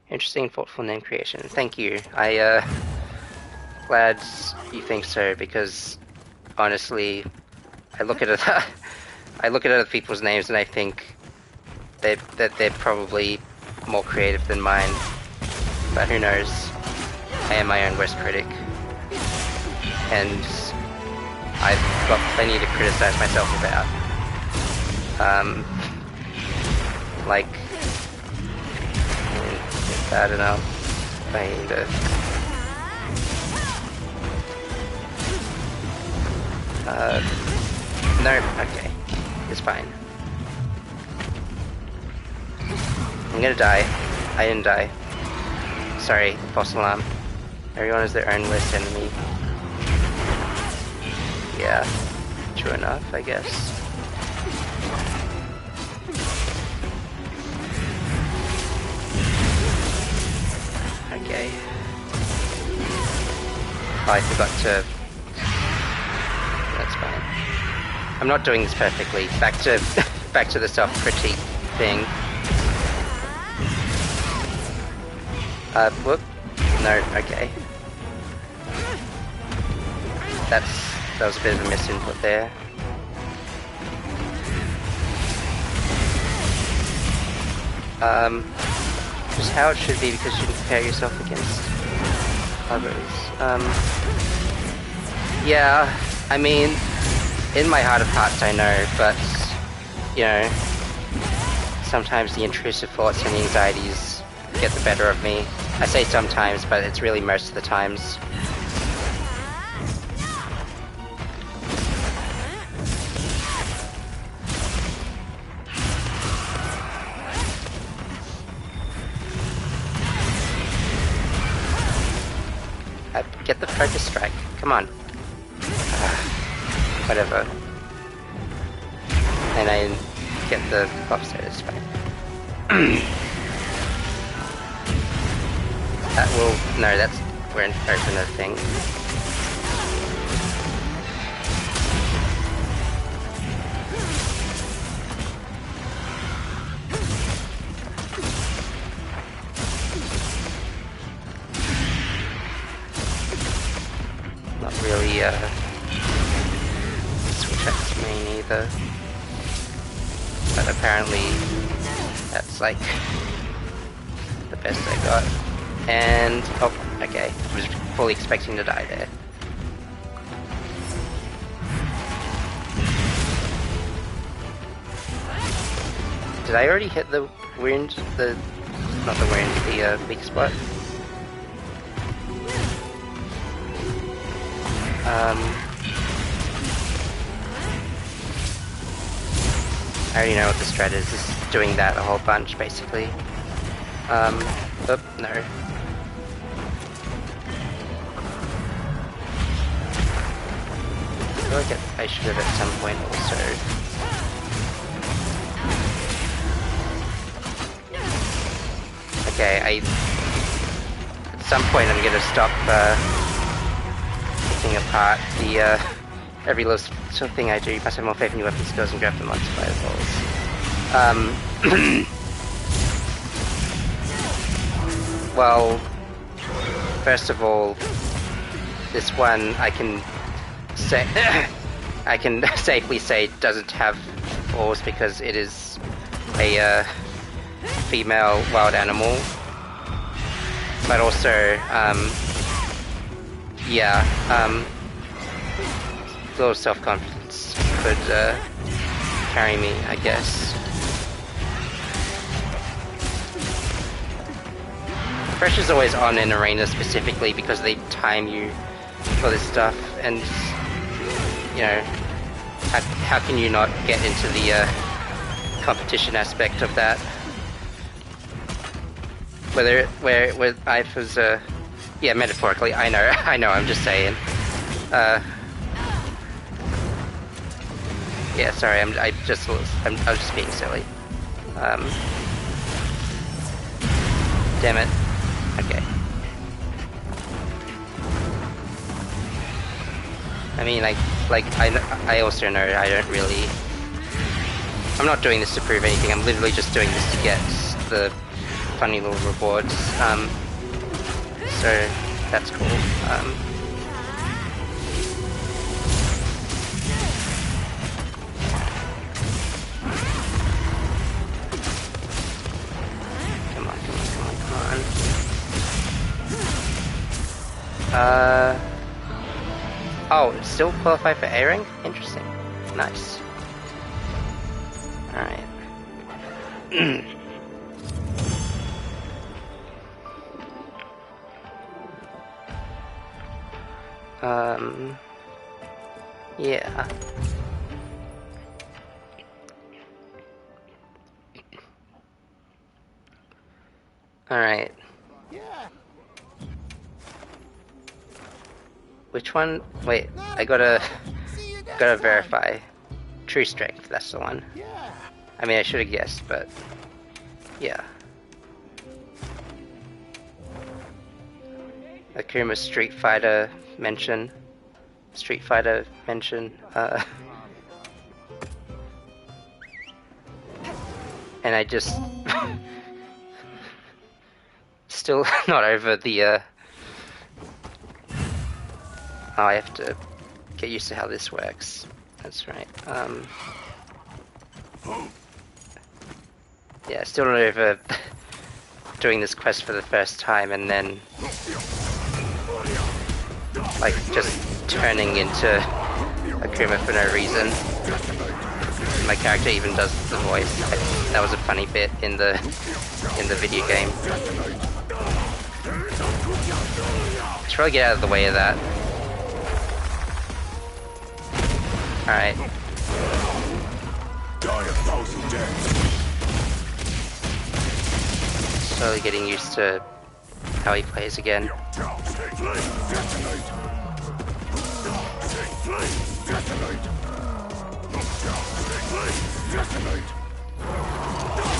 Interesting, thoughtful name creation. Thank you. Glad you think so, because honestly, I look at other people's names and I think that they're probably more creative than mine. But who knows? I am my own worst critic, and I've got plenty to criticize myself about. Like, I don't know. I need to. No, okay. It's fine. I'm gonna die. I didn't die. Sorry, false alarm. Everyone has their own worst enemy. Yeah, true enough, I guess. Okay. Oh, I forgot to... That's fine. I'm not doing this perfectly. Back to the self-critique thing. Whoop. No, okay. That was a bit of a misinput there. Just how it should be, because you can compare yourself against others. Yeah, I mean, in my heart of hearts I know, but, you know, sometimes the intrusive thoughts and the anxieties get the better of me. I say sometimes, but it's really most of the times. Get the focus strike. Come on. Whatever. And I get the offset, it's fine. That will... No, we're in open the thing. Not really, switch X main either. But apparently, that's like the best I got. And, oh, okay, I was fully expecting to die there. Did I already hit the wound? Not the wound, the weak spot? I already know what the strat is. Just doing that a whole bunch, basically. Oop, no. I feel like I should have at some point also Okay, at some point I'm gonna stop picking apart the every little thing I do. You must have more faith in your weapon skills and grab them onto fireballs. Well, first of all, this one I can say I can safely say doesn't have flaws because it is a female wild animal. But also, yeah, a little self-confidence could carry me, I guess. Pressure's always on in Arena specifically because they time you for this stuff, and you know, how can you not get into the competition aspect of that? Where I was, yeah, metaphorically, I know, I'm just saying. Yeah, sorry, I was just being silly. Damn it. Okay. I mean, I also know I don't really... I'm not doing this to prove anything, I'm literally just doing this to get the funny little rewards, so that's cool. Come on. Oh, it's still qualified for A-Rank? Interesting. Nice. Alright. Yeah. Alright. Which one? Wait, I gotta verify. True Strength, that's the one. I mean, I should have guessed, but yeah. Akuma Street Fighter mention. And I just still not over the oh, I have to get used to how this works. That's right. Yeah, still not over doing this quest for the first time and then like just turning into Akuma for no reason. My character even does the voice. That was a funny bit in the video game. Should probably get out of the way of that. Alright. Slowly getting used to how he plays again.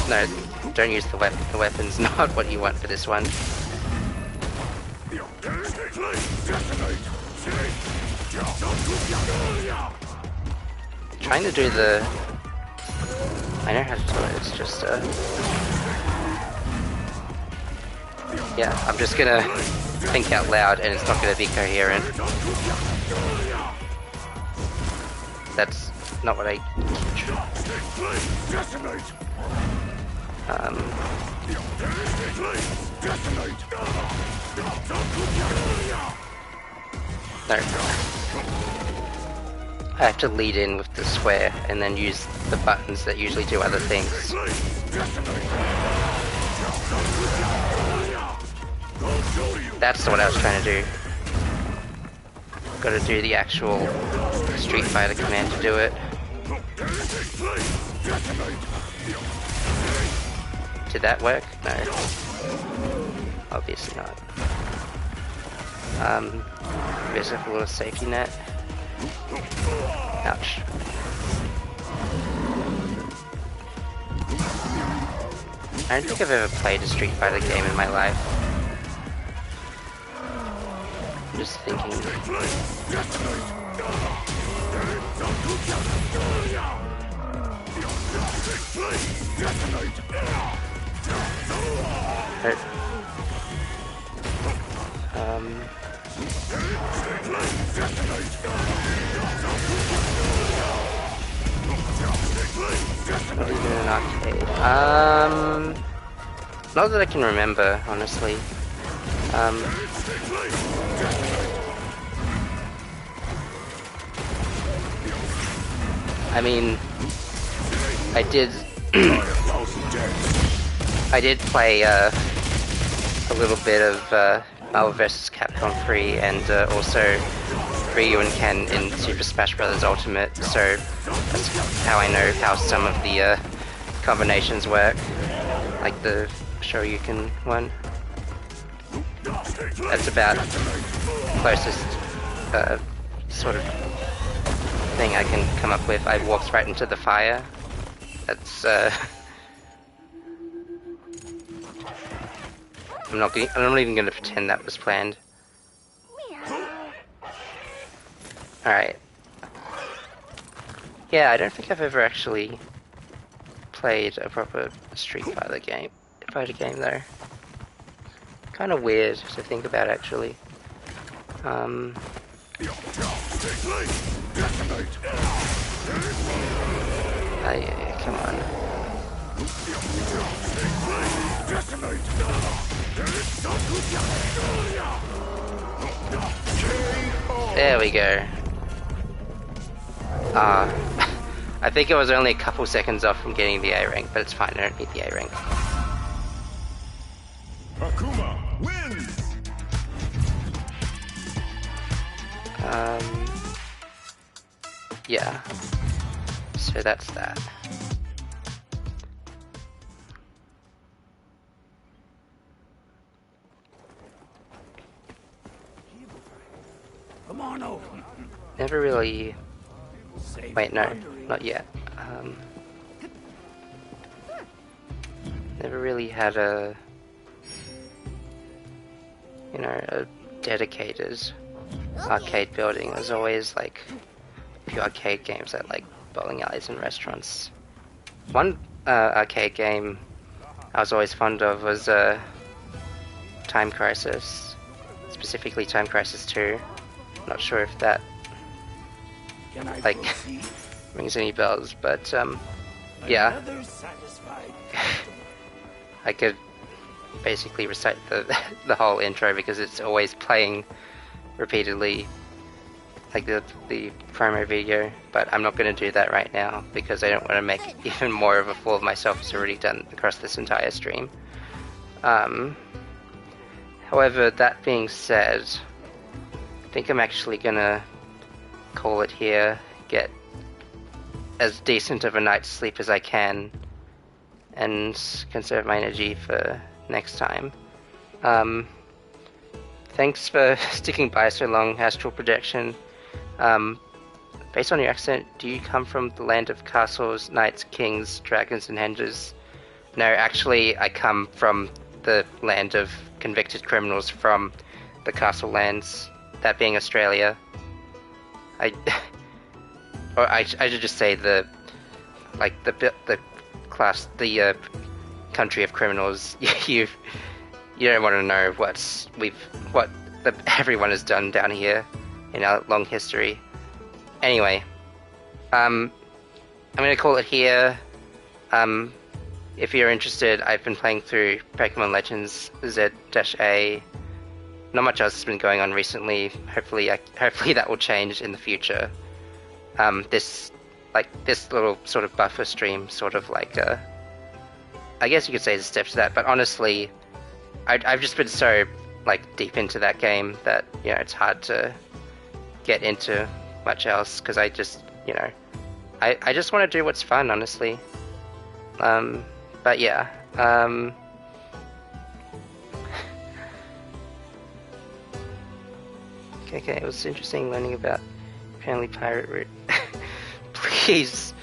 No, don't use the weapon. The weapon's not what you want for this one. Trying to do the... I know how to do it, it's just yeah, I'm just gonna think out loud and it's not gonna be coherent. That's not what I... No. I have to lead in with the square and then use the buttons that usually do other things. That's what I was trying to do. Gotta do the actual Street Fighter command to do it. Did that work? No. Obviously not. There's a little safety net. Ouch. I don't think I've ever played a Street Fighter game in my life. I'm just thinking. Not even an arcade. Not that I can remember, honestly. I mean, I did play a little bit of Marvel vs. Capcom 3 and also Ryu and Ken in Super Smash Bros. Ultimate, so that's how I know how some of the combinations work, like the Shoryuken one. That's about the closest sort of thing I can come up with. I walked right into the fire. That's I'm not even gonna pretend that was planned. Alright. Yeah, I don't think I've ever actually played a proper Street Fighter game though. Kind of weird to think about, actually. Come on. There we go. I think it was only a couple seconds off from getting the A rank, but it's fine, I don't need the A rank. Akuma wins! Yeah. So that's that. Come on over. Never really... Safe Wait, no, wandering. not yet. Never really had a... You know, a dedicated arcade building. There's always like a few arcade games at like bowling alleys and restaurants. One arcade game I was always fond of was Time Crisis, specifically Time Crisis 2. Not sure if that Can I like proceed? rings any bells, but yeah, Another satisfied. I could basically recite the whole intro because it's always playing repeatedly, like the promo video, but I'm not going to do that right now because I don't want to make even more of a fool of myself as already done across this entire stream. However, that being said, I think I'm actually going to call it here, get as decent of a night's sleep as I can, and conserve my energy for next time. Thanks for sticking by so long, Astral Projection. Based on your accent, do you come from the land of castles, knights, kings, dragons, and henges? No, actually, I come from the land of convicted criminals from the castle lands, that being Australia. I should just say the country of criminals. You don't want to know what everyone has done down here in our long history. Anyway, I'm gonna call it here. If you're interested, I've been playing through Pokemon Legends Z-A. Not much else has been going on recently. Hopefully that will change in the future. This little sort of buffer stream, sort of like I guess you could say it's a step to that. But honestly, I've just been so like deep into that game that it's hard to get into much else because I just I just want to do what's fun, honestly. But yeah. Okay, it was interesting learning about apparently Pirate Root. Please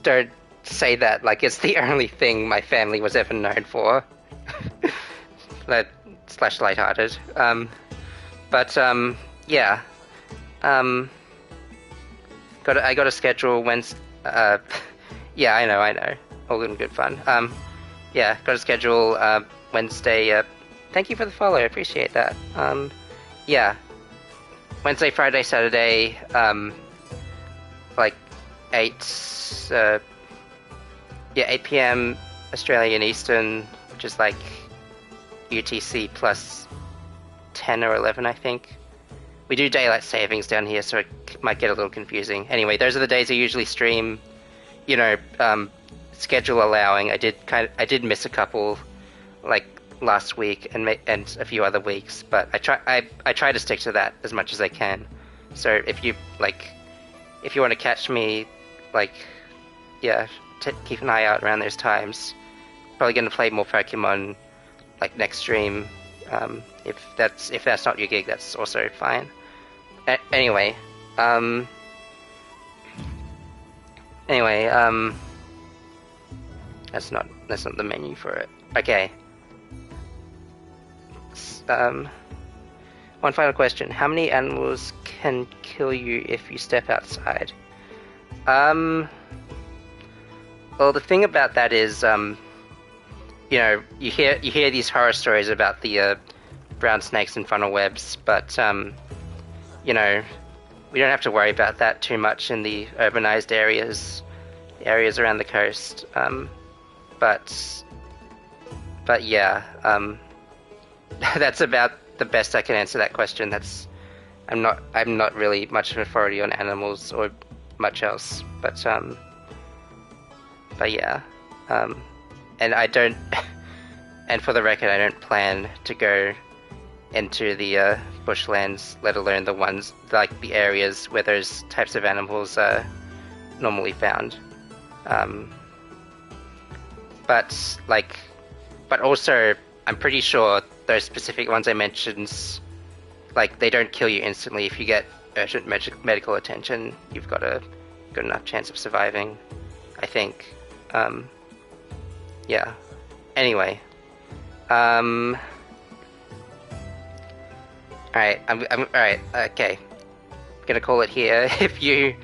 don't say that like it's the only thing my family was ever known for. That slash lighthearted. But yeah. I got a schedule Wednesday. Yeah, I know. All good and good fun. Yeah, got a schedule Wednesday. Thank you for the follow. I appreciate that. Yeah, Wednesday, Friday, Saturday. Like 8 p.m. Australian Eastern, which is like UTC plus 10 or 11, I think. We do daylight savings down here, so it might get a little confusing. Anyway, those are the days I usually stream. You know, schedule allowing. I did miss a couple, like last week and a few other weeks, but I try to stick to that as much as I can. So if you want to catch me, like, yeah, keep an eye out around those times. Probably going to play more Pokemon, like next stream. If that's not your gig, that's also fine. Anyway, that's not the menu for it. Okay. One final question: how many animals can kill you if you step outside? Well, the thing about that is, you know, you hear these horror stories about the brown snakes and funnel webs, but you know, we don't have to worry about that too much in the urbanized areas around the coast. But yeah, that's about the best I can answer that question. I'm not really much of an authority on animals or much else, but yeah, and I don't, and for the record, I don't plan to go into the bushlands, let alone the ones like the areas where those types of animals are normally found. But also, I'm pretty sure those specific ones I mentioned, like, they don't kill you instantly. If you get urgent medical attention, you've got a good enough chance of surviving, I think. Yeah. Anyway. Alright, alright, okay. I'm gonna call it here. If you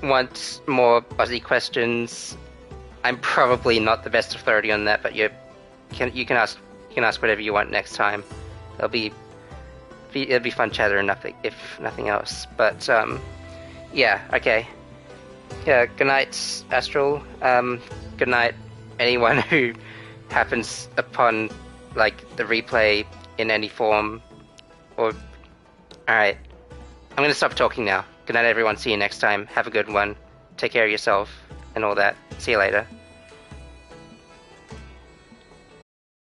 want more Aussie questions, I'm probably not the best authority on that, but you can ask whatever you want next time. It'll be fun chatter enough if nothing else. But yeah, okay. Yeah, good night, Astral. Good night, anyone who happens upon like the replay in any form. Or alright. I'm gonna stop talking now. Good night, everyone. See you next time. Have a good one. Take care of yourself and all that. See you later.